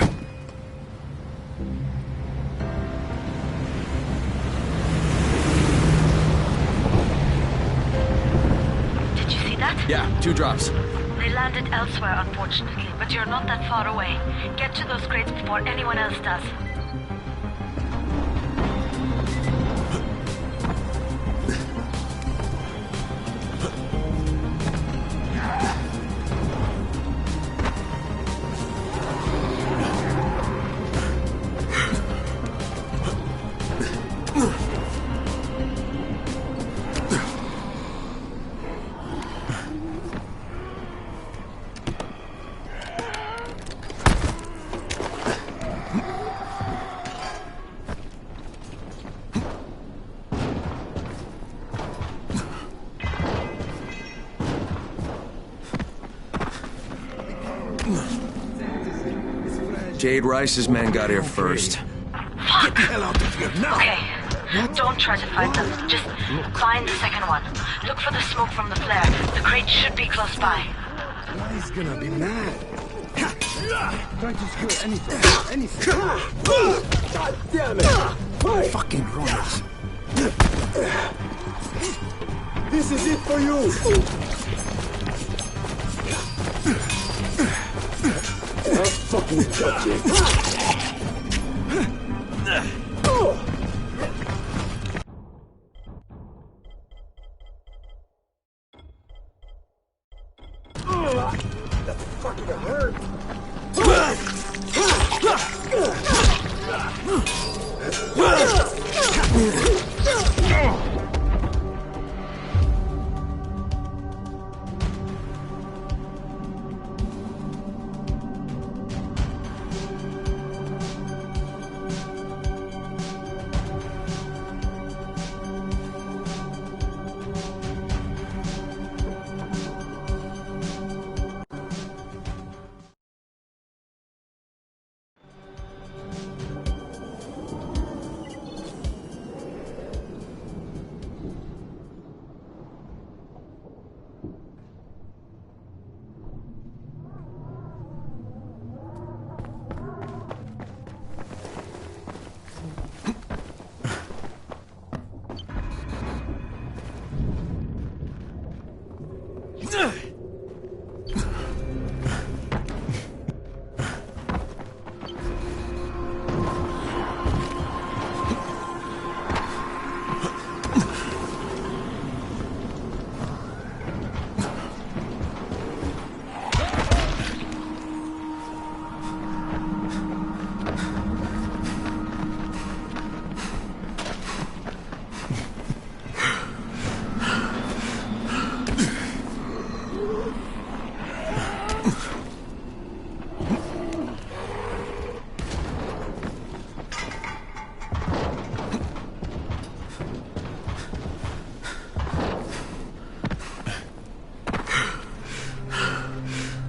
Did you see that? Yeah, 2 drops. They landed elsewhere, unfortunately, but you're not that far away. Get to those crates before anyone else does. Jade Rice's men got here first. Fuck! Get the hell out of here now! Okay, Don't try to fight them. Just find the second one. Look for the smoke from the flare. The crate should be close by. He's gonna be mad. Try to score anything. God damn it! Fucking runners. This is it for you! I'll fucking touch it. That fucking hurt.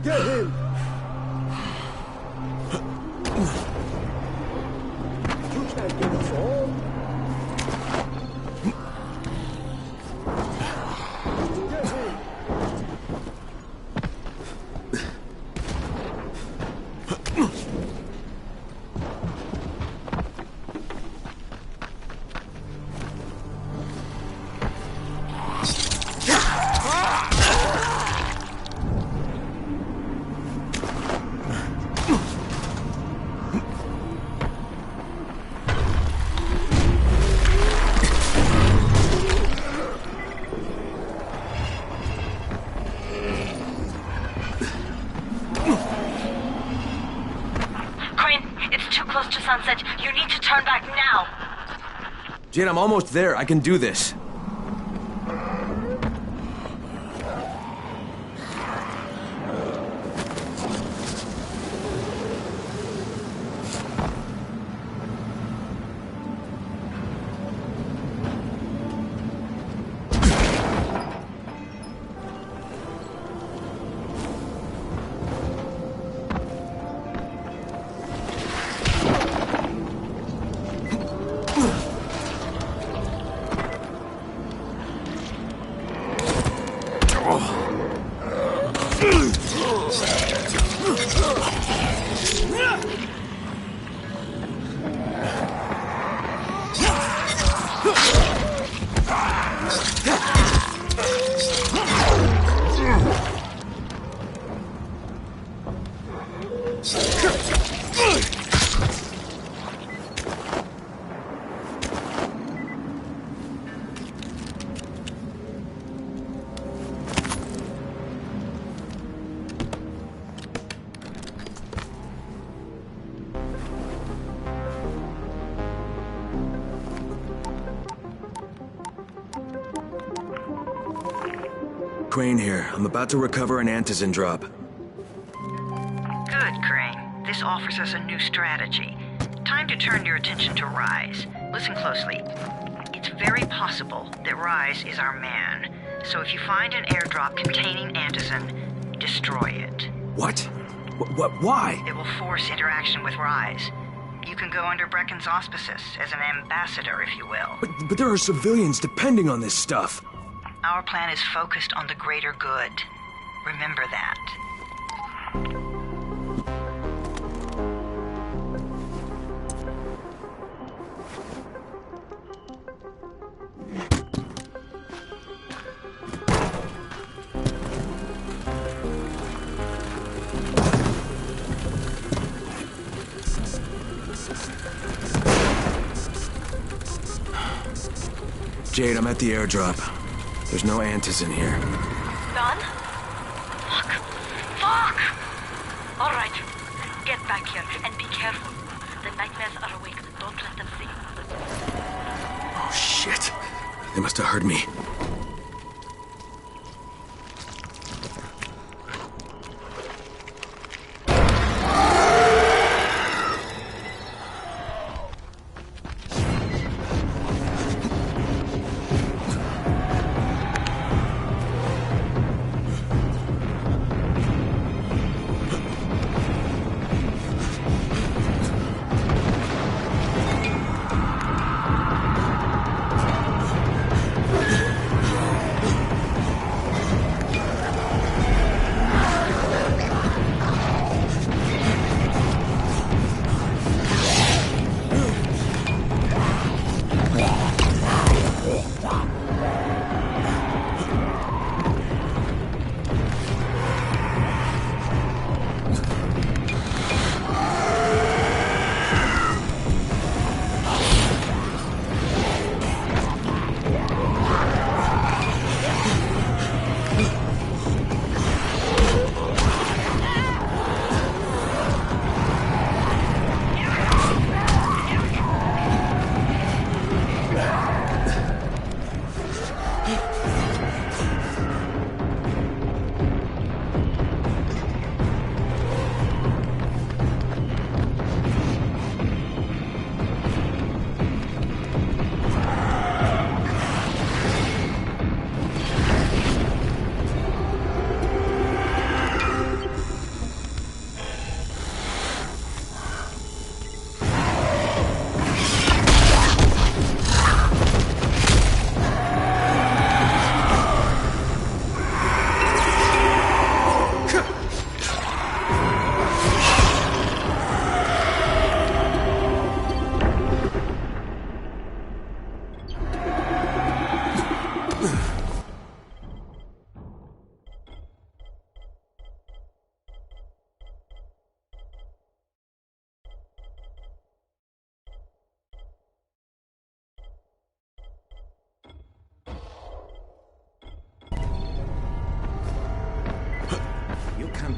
Get him! You can't get us all. Get him! Sunset, you need to turn back now. Jade, I'm almost there. I can do this. Crane here. I'm about to recover an Antizin drop. Good, Crane. This offers us a new strategy. Time to turn your attention to Rise. Listen closely. It's very possible that Rise is our man. So if you find an airdrop containing Antizin, destroy it. What? Why? It will force interaction with Rise. You can go under Brecken's auspices as an ambassador, if you will. But there are civilians depending on this stuff. Our plan is focused on the greater good. Remember that. Jade, I'm at the airdrop. There's no Antis in here. Done? Fuck! All right. Get back here and be careful. The nightmares are awake. Don't let them see you. Oh, shit. They must have heard me.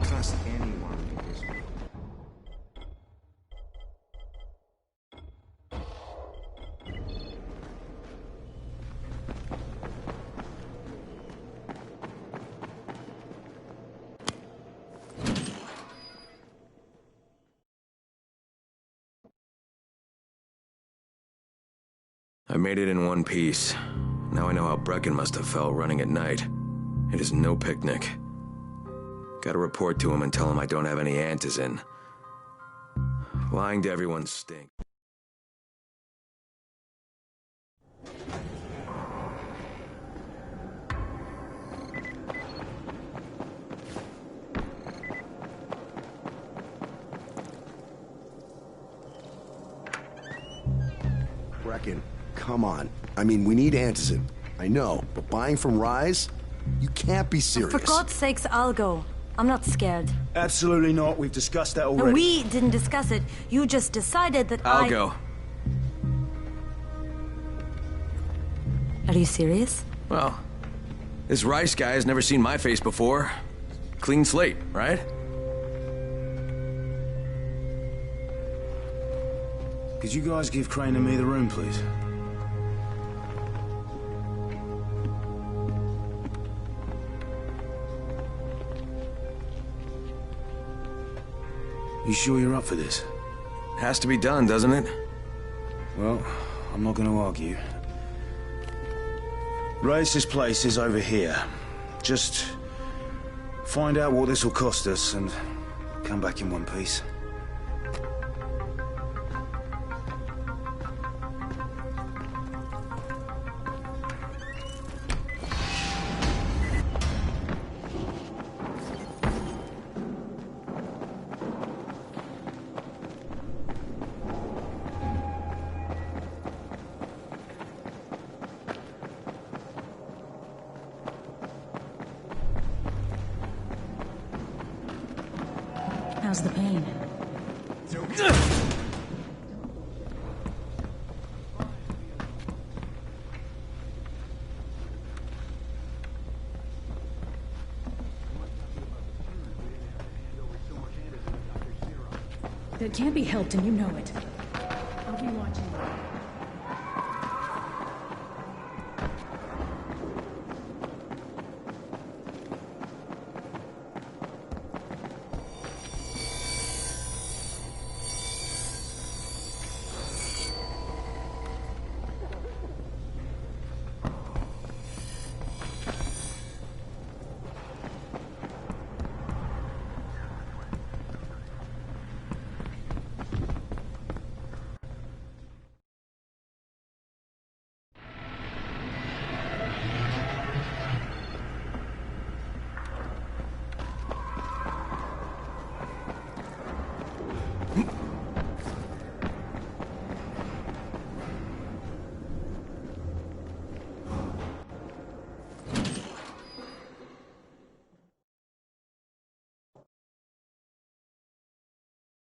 Trust anyone in this world. I made it in one piece. Now I know how Brecken must have felt running at night. It is no picnic. Gotta report to him and tell him I don't have any antizin. Lying to everyone stinks. Brecken, come on. I mean, we need antizin. I know, but buying from Rise? You can't be serious. For God's sakes, I'll go. I'm not scared. Absolutely not. We've discussed that already. No, we didn't discuss it. You just decided that I'll go. Are you serious? Well, this Rice guy has never seen my face before. Clean slate, right? Could you guys give Crane and me the room, please? You sure you're up for this? Has to be done, doesn't it? Well, I'm not going to argue. Race's place is over here. Just find out what this will cost us and come back in one piece. How's the pain? That can't be helped, and you know it. I'll be watching.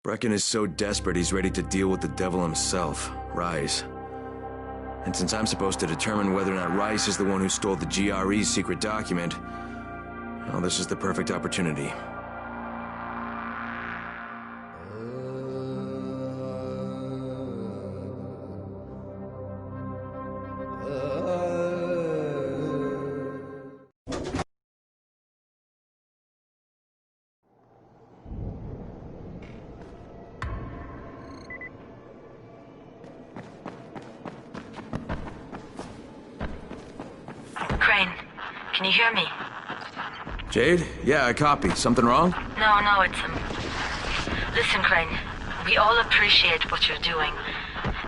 Brecken is so desperate he's ready to deal with the devil himself, Rais. And since I'm supposed to determine whether or not Rais is the one who stole the GRE's secret document, well, this is the perfect opportunity. Crane, can you hear me? Jade? Yeah, I copy. Something wrong? No, it's Listen, Crane, we all appreciate what you're doing.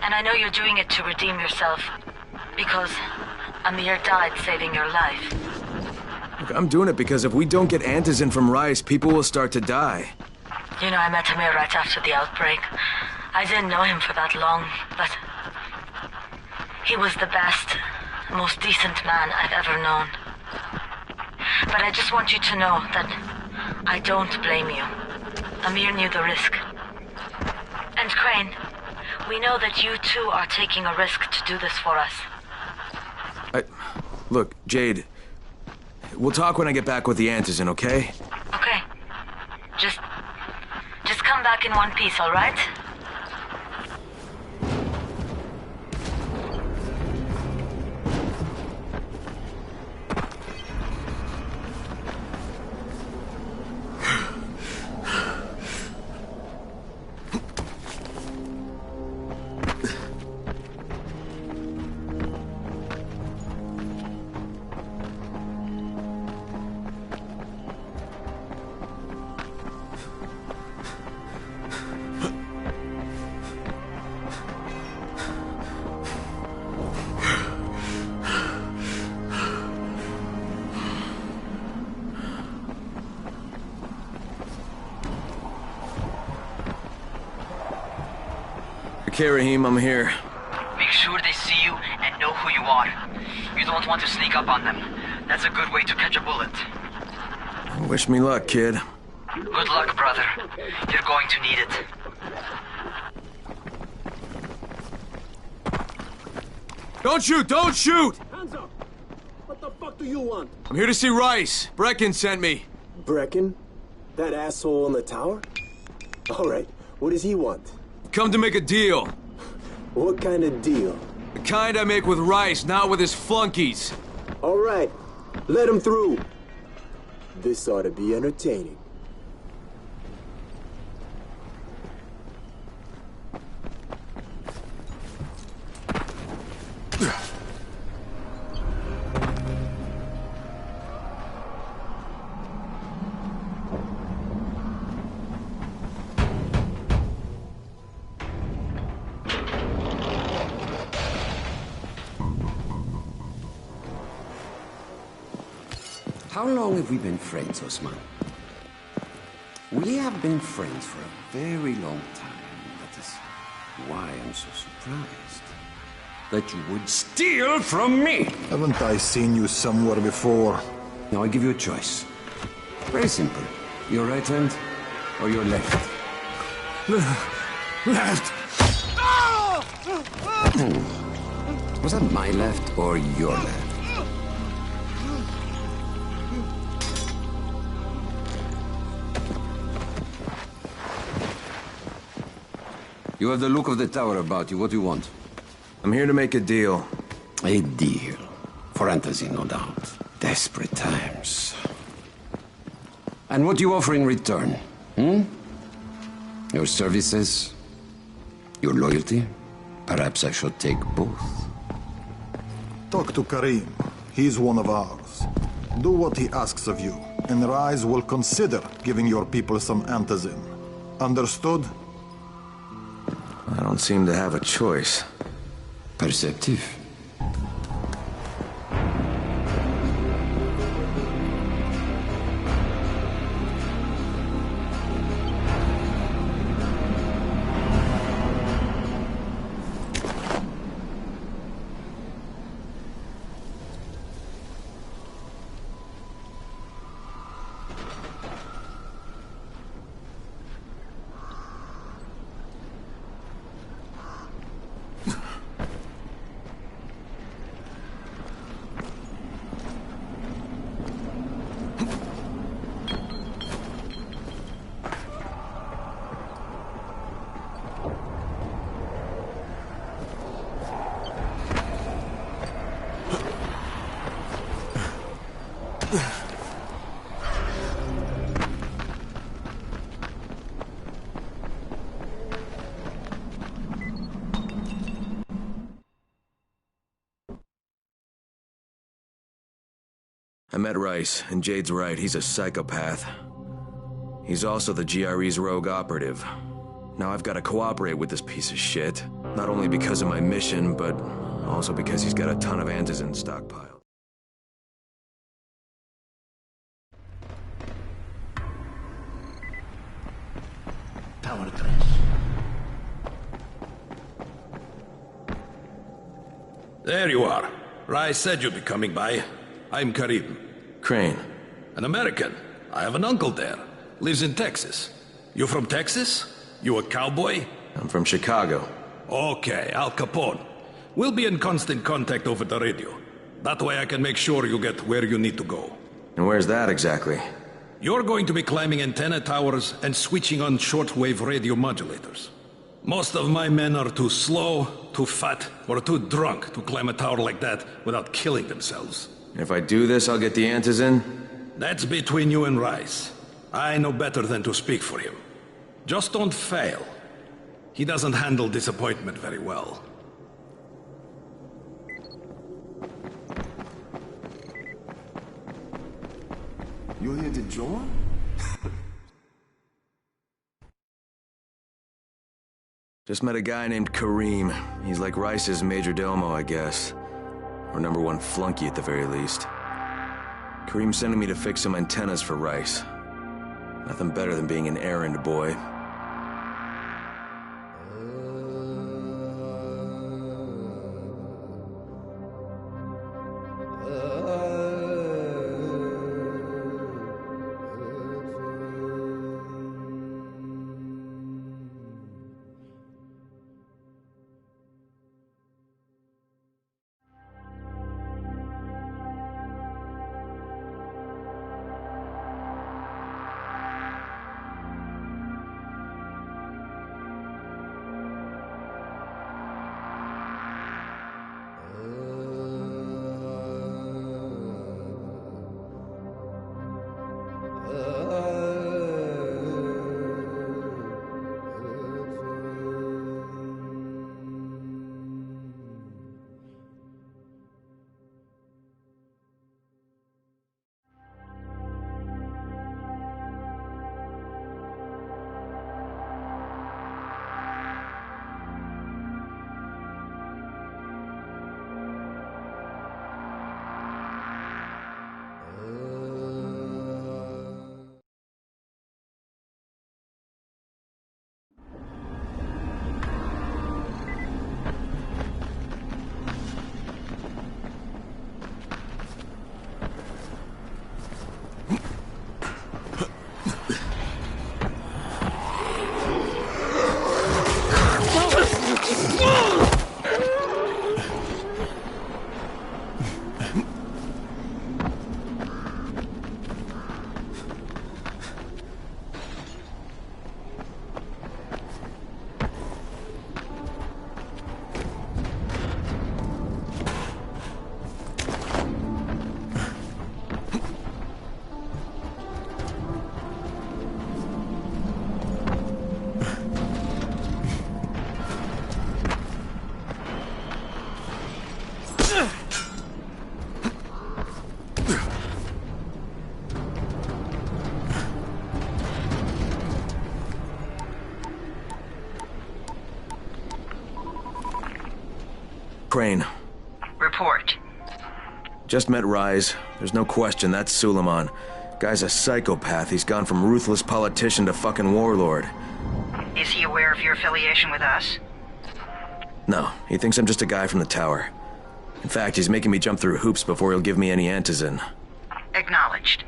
And I know you're doing it to redeem yourself. Because Amir died saving your life. Look, I'm doing it because if we don't get Antizin from Rais, people will start to die. You know, I met Amir right after the outbreak. I didn't know him for that long, but he was the best, most decent man I've ever known. But I just want you to know that I don't blame you. Amir knew the risk. And Crane, we know that you too are taking a risk to do this for us. Look, Jade, we'll talk when I get back with the Antizin, okay? Okay. Just come back in one piece, all right? Okay, Rahim, I'm here. Make sure they see you and know who you are. You don't want to sneak up on them. That's a good way to catch a bullet. Wish me luck, kid. Good luck, brother. You're going to need it. Don't shoot! Don't shoot! Hands up! What the fuck do you want? I'm here to see Rais. Brecken sent me. Brecken? That asshole in the tower? All right, what does he want? Come to make a deal. What kind of deal? The kind I make with Rais, not with his flunkies. All right, let him through. This ought to be entertaining. How long have we been friends, Osman? We have been friends for a very long time. That is why I'm so surprised that you would steal from me. Haven't I seen you somewhere before? Now I give you a choice. Very simple. Your right hand or your left. Left! Was that my left or your left? You have the look of the tower about you. What do you want? I'm here to make a deal. A deal. For Antizin, no doubt. Desperate times. And what do you offer in return? Your services? Your loyalty? Perhaps I should take both. Talk to Karim. He's one of ours. Do what he asks of you, and Rise will consider giving your people some Antizin. Understood? I don't seem to have a choice. Perceptive. I met Rice, and Jade's right, he's a psychopath. He's also the GRE's rogue operative. Now I've got to cooperate with this piece of shit, not only because of my mission, but also because he's got a ton of Antizin stockpiled. Tower 3. There you are. Rice said you'd be coming by. I'm Karim. Crane. An American. I have an uncle there. Lives in Texas. You from Texas? You a cowboy? I'm from Chicago. Okay, Al Capone. We'll be in constant contact over the radio. That way I can make sure you get where you need to go. And where's that exactly? You're going to be climbing antenna towers and switching on shortwave radio modulators. Most of my men are too slow, too fat, or too drunk to climb a tower like that without killing themselves. If I do this, I'll get the Antizin? That's between you and Rice. I know better than to speak for him. Just don't fail. He doesn't handle disappointment very well. You're here to join? Just met a guy named Karim. He's like Rice's major domo, I guess. Or #1 flunky at the very least. Karim's sending me to fix some antennas for Rice. Nothing better than being an errand boy. Crane. Report. Just met Rise. There's no question, that's Suleiman. Guy's a psychopath. He's gone from ruthless politician to fucking warlord. Is he aware of your affiliation with us? No, he thinks I'm just a guy from the tower. In fact, he's making me jump through hoops before he'll give me any antizin. Acknowledged.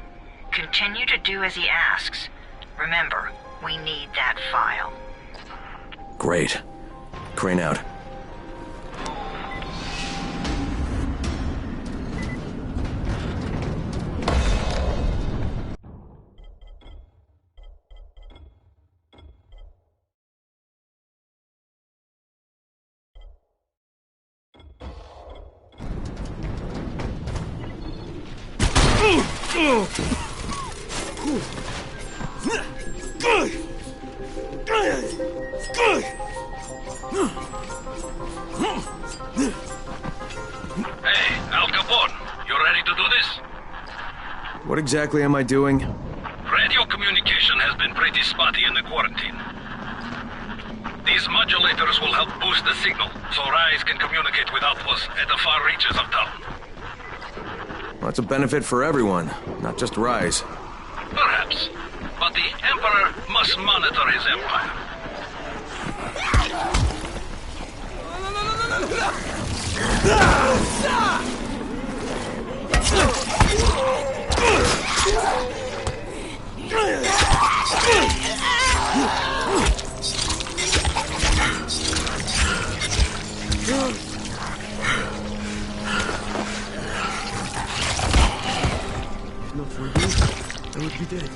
Continue to do as he asks. Remember, we need that file. Great. Crane out. Hey, Al Capone, you ready to do this? What exactly am I doing? Radio communication has been pretty spotty in the quarantine. These modulators will help boost the signal, so Rise can communicate with outposts at the far reaches of town. Well, that's a benefit for everyone, not just Rise. Perhaps. But the Emperor must monitor his empire. Not for you, I would be dead.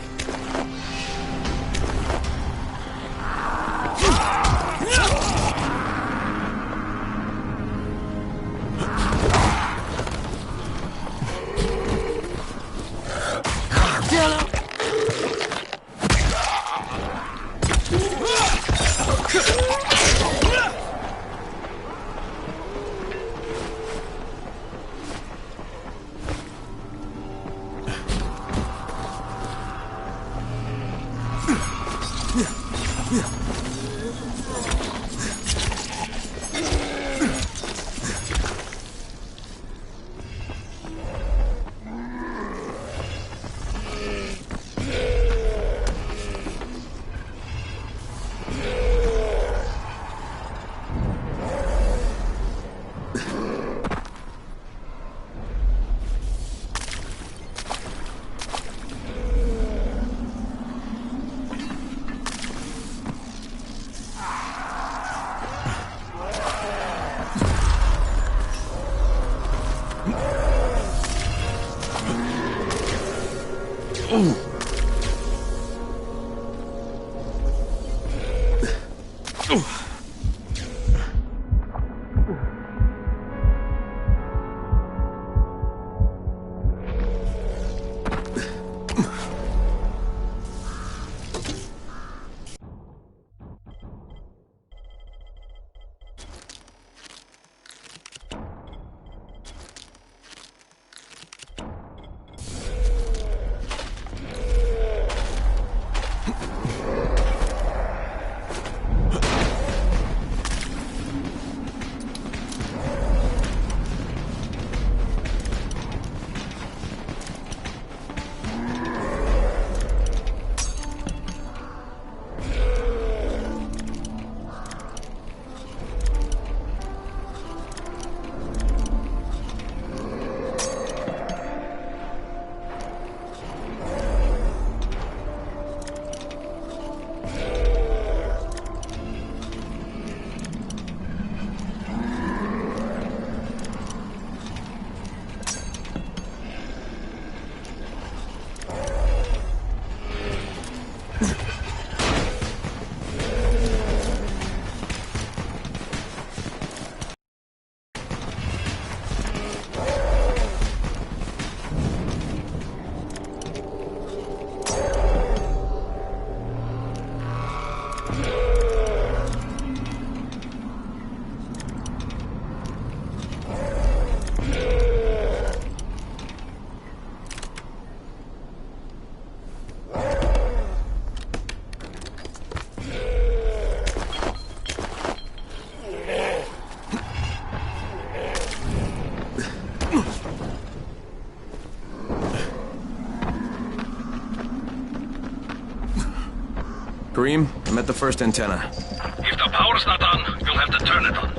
Kareem, I'm at the first antenna. If the power's not on, you'll have to turn it on.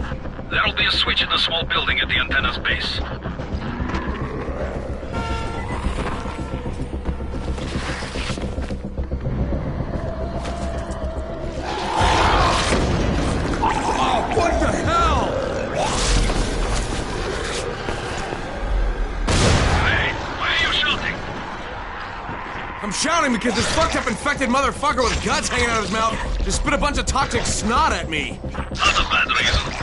There'll be a switch in the small building at the antenna's base. Oh, what the hell? Hey, why are you shouting? I'm shouting because this fucked up infected motherfucker with guts hanging out of his mouth just spit a bunch of toxic snot at me. Not a bad reason.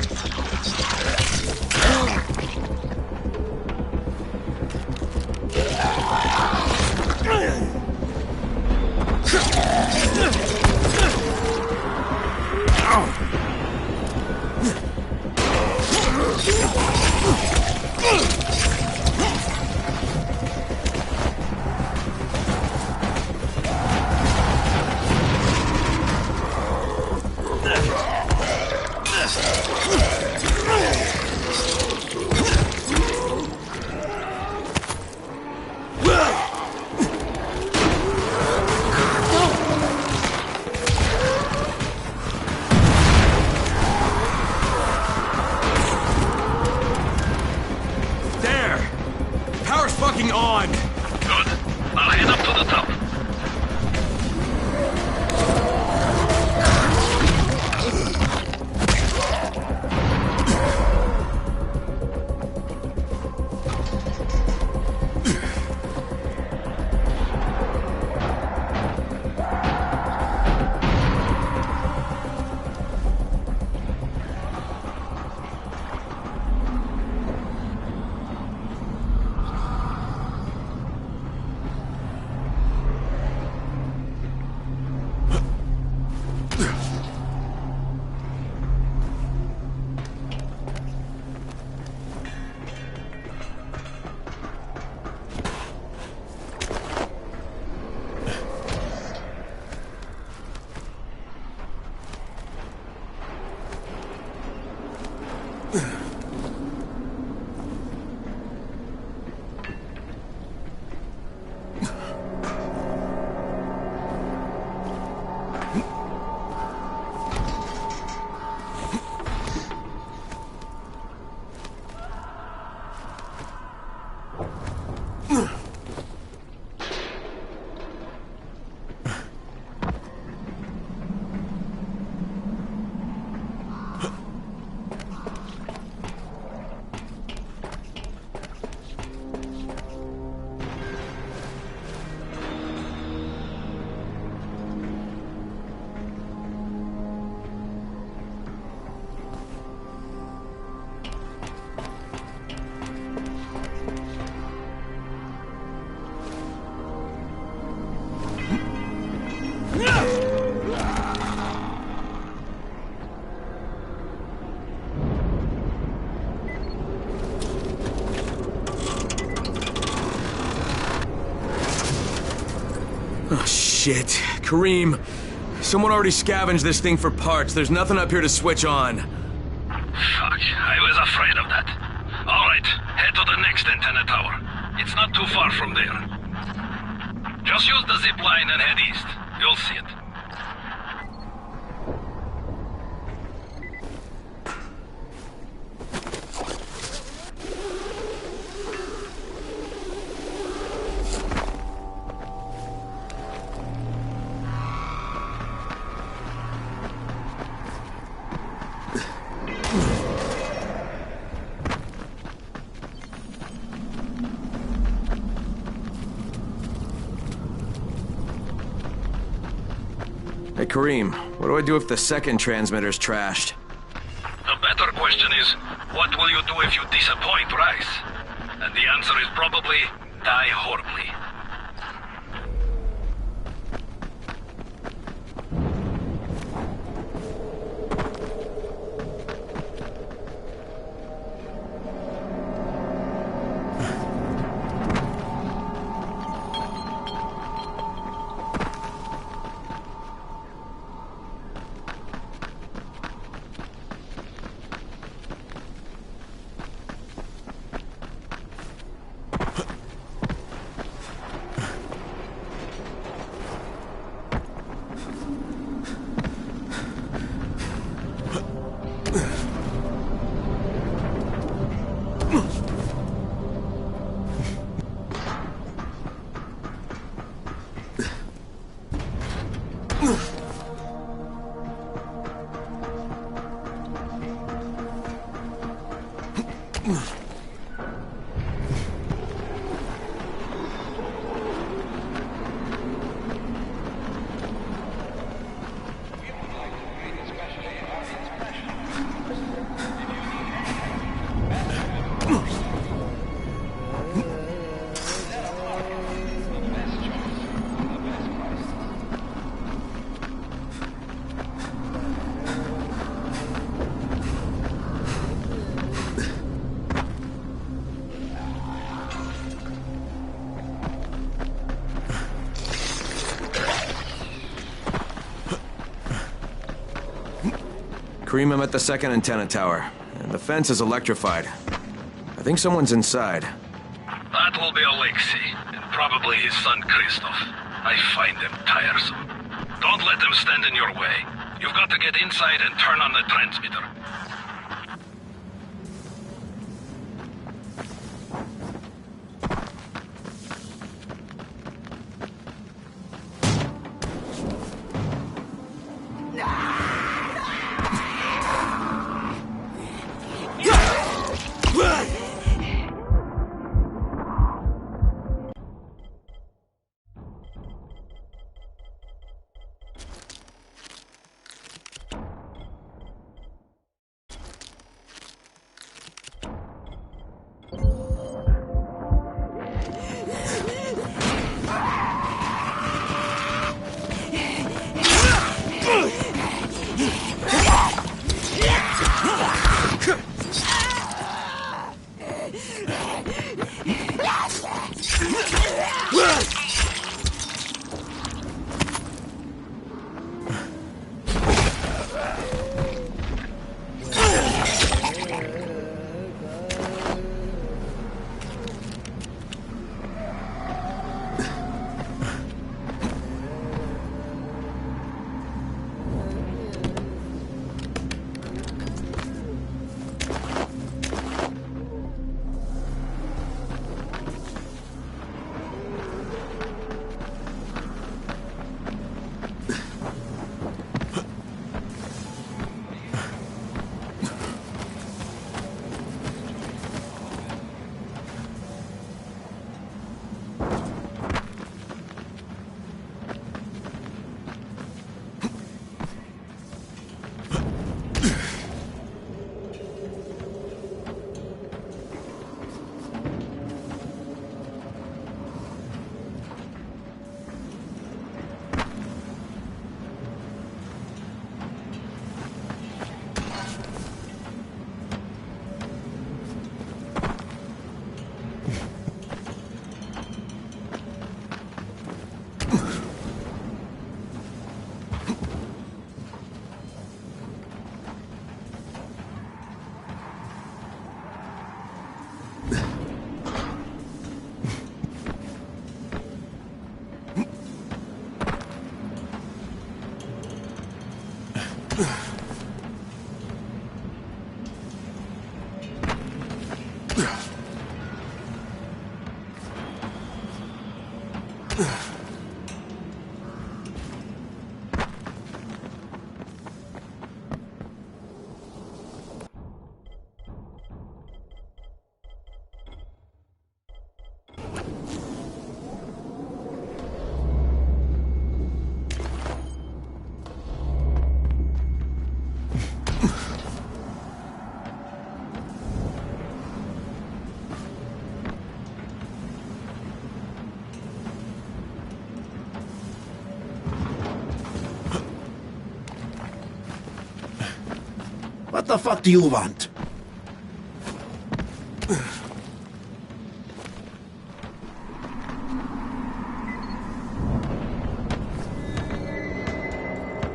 On. Good. I'll head up to the top. Oh, shit. Kareem, someone already scavenged this thing for parts. There's nothing up here to switch on. Fuck, I was afraid of that. All right, head to the next antenna tower. It's not too far from there. Just use the zip line and head east. You'll see it. Hey, Kareem, what do I do if the second transmitter's trashed? The better question is, what will you do if you disappoint Rice? And the answer is probably, die horribly. Kareem, I'm at the second antenna tower, and the fence is electrified. I think someone's inside. That will be Alexei, and probably his son Christoph. I find them tiresome. Don't let them stand in your way. You've got to get inside and turn on the transmitter. What the fuck do you want?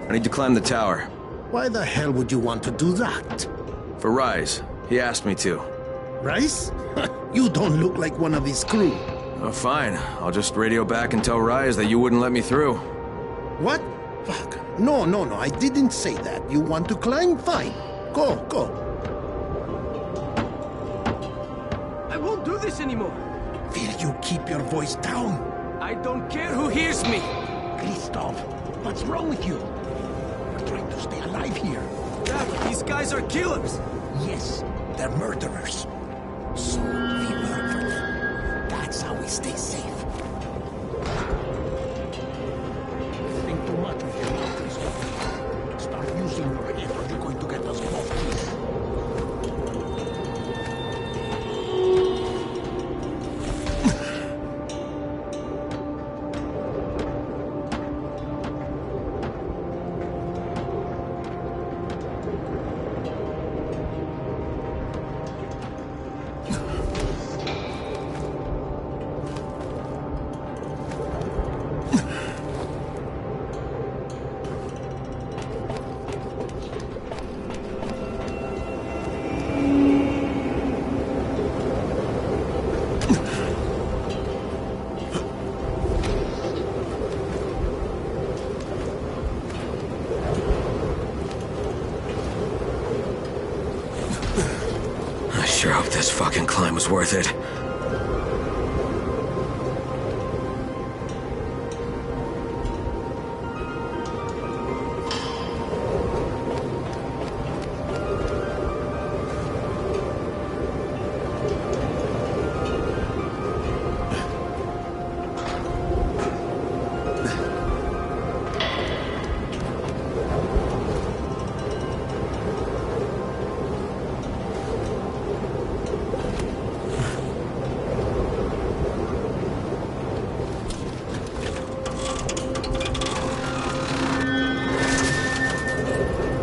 I need to climb the tower. Why the hell would you want to do that? For Rise. He asked me to. Rise? You don't look like one of his crew. Oh, fine. I'll just radio back and tell Rise that you wouldn't let me through. What? Fuck. No, I didn't say that. You want to climb? Fine. Go. I won't do this anymore. Will you keep your voice down? I don't care who hears me. Christoph, What's wrong with you? We're trying to stay alive here. Dad, these guys are killers! Yes, they're murderers. So we work for them. That's how we stay safe. Think too much with your mouth is open. Start using your head or you're going to get us both killed. I sure hope this fucking climb was worth it.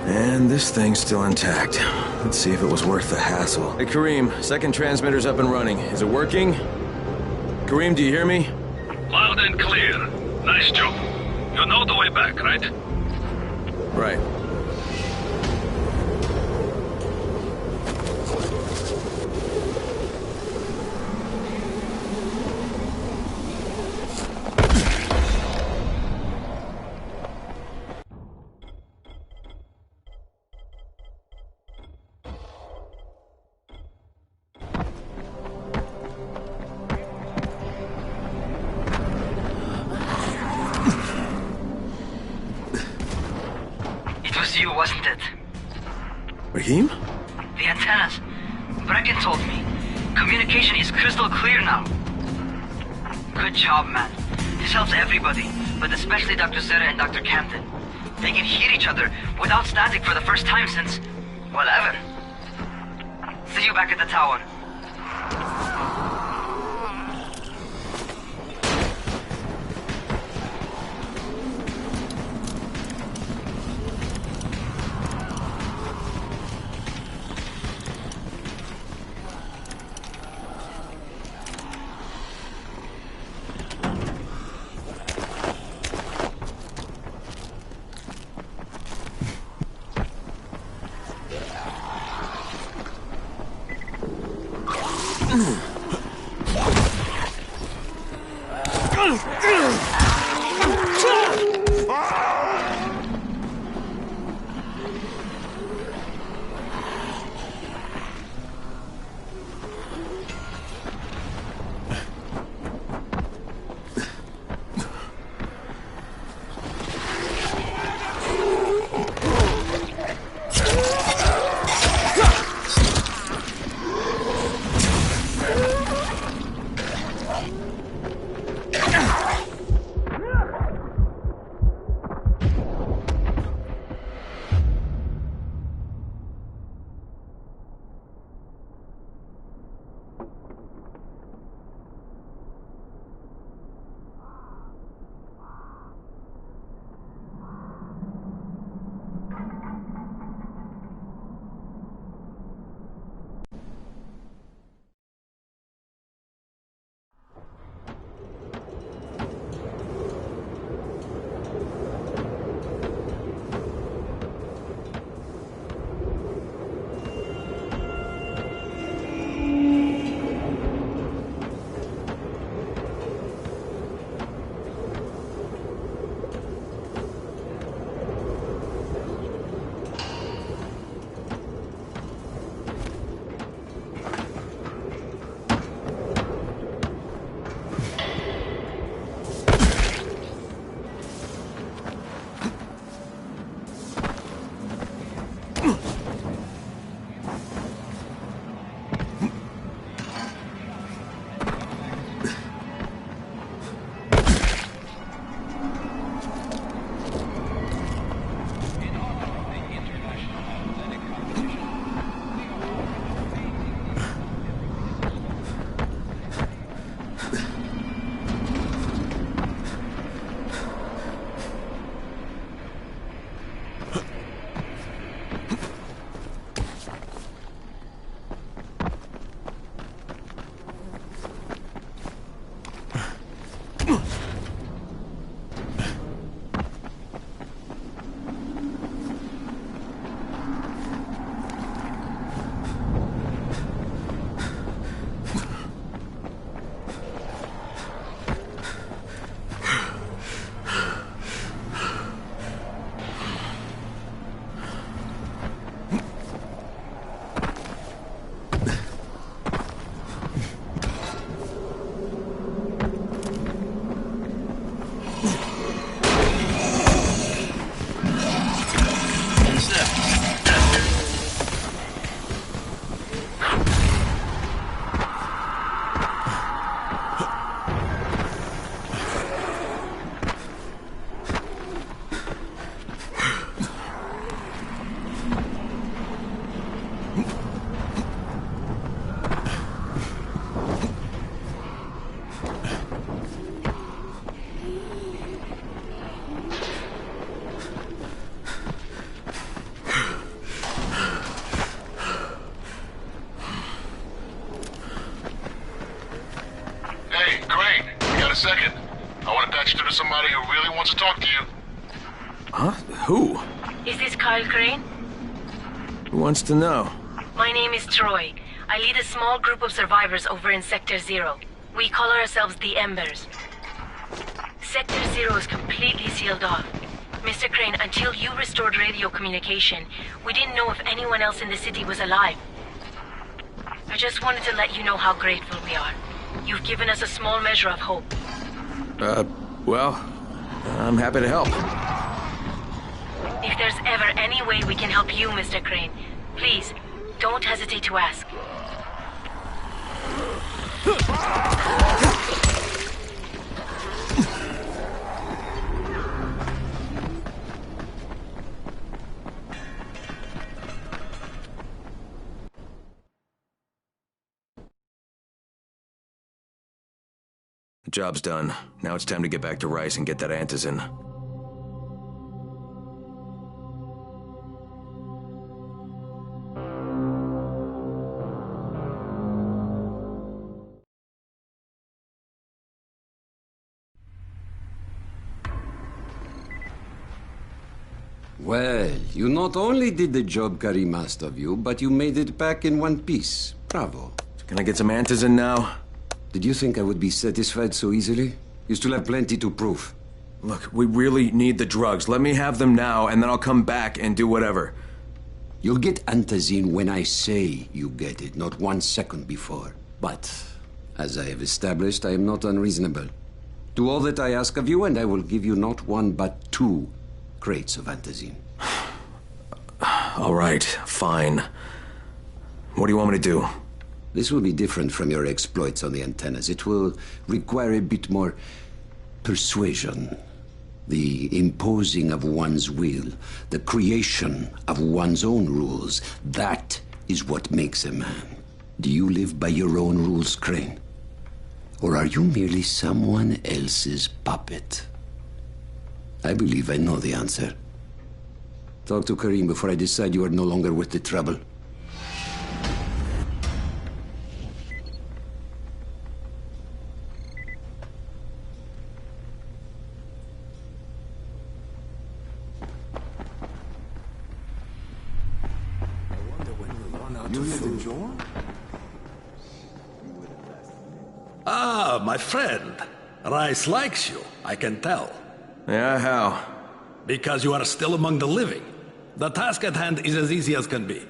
And this thing's still intact. Let's see if it was worth the hassle. Hey, Kareem, second transmitter's up and running. Is it working? Kareem, do you hear me? Loud and clear. Nice job. You know the way back, right? Right. You, wasn't it? Rahim? The antennas. Brecken told me. Communication is crystal clear now. Good job, man. This helps everybody, but especially Dr. Zere and Dr. Camden. They can hear each other without static for the first time since, well, ever. See you back at the tower. to somebody who really wants to talk to you. Huh? Who? Is this Kyle Crane? Who wants to know? My name is Troy. I lead a small group of survivors over in Sector Zero. We call ourselves the Embers. Sector Zero is completely sealed off. Mr. Crane, until you restored radio communication, we didn't know if anyone else in the city was alive. I just wanted to let you know how grateful we are. You've given us a small measure of hope. Well, I'm happy to help. If there's ever any way we can help you, Mr. Crane, please, don't hesitate to ask. The job's done. Now it's time to get back to Rice and get that antizin. Well, you not only did the job Karim asked of you, but you made it back in one piece. Bravo. Can I get some antizin now? Did you think I would be satisfied so easily? You still have plenty to prove. Look, we really need the drugs. Let me have them now, and then I'll come back and do whatever. You'll get antizin when I say you get it, not 1 second before. But, as I have established, I am not unreasonable. Do all that I ask of you, and I will give you not 1 but 2 crates of antizin. All right, fine. What do you want me to do? This will be different from your exploits on the antennas. It will require a bit more persuasion. The imposing of one's will, the creation of one's own rules. That is what makes a man. Do you live by your own rules, Crane? Or are you merely someone else's puppet? I believe I know the answer. Talk to Karim before I decide you are no longer worth the trouble. Ah, my friend. Rice likes you, I can tell. Yeah, how? Because you are still among the living. The task at hand is as easy as can be.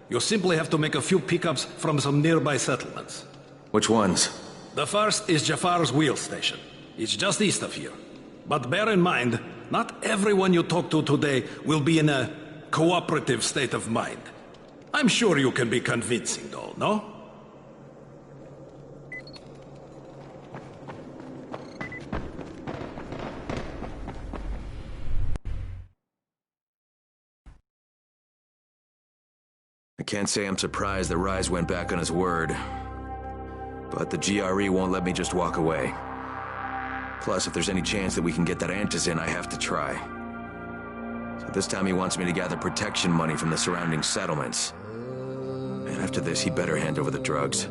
You simply have to make a few pickups from some nearby settlements. Which ones? The first is Jafar's wheel station. It's just east of here. But bear in mind, not everyone you talk to today will be in a cooperative state of mind. I'm sure you can be convincing, though, no? I can't say I'm surprised that Rise went back on his word. But the GRE won't let me just walk away. Plus, if there's any chance that we can get that antizin, I have to try. So this time he wants me to gather protection money from the surrounding settlements. And after this, he better hand over the drugs.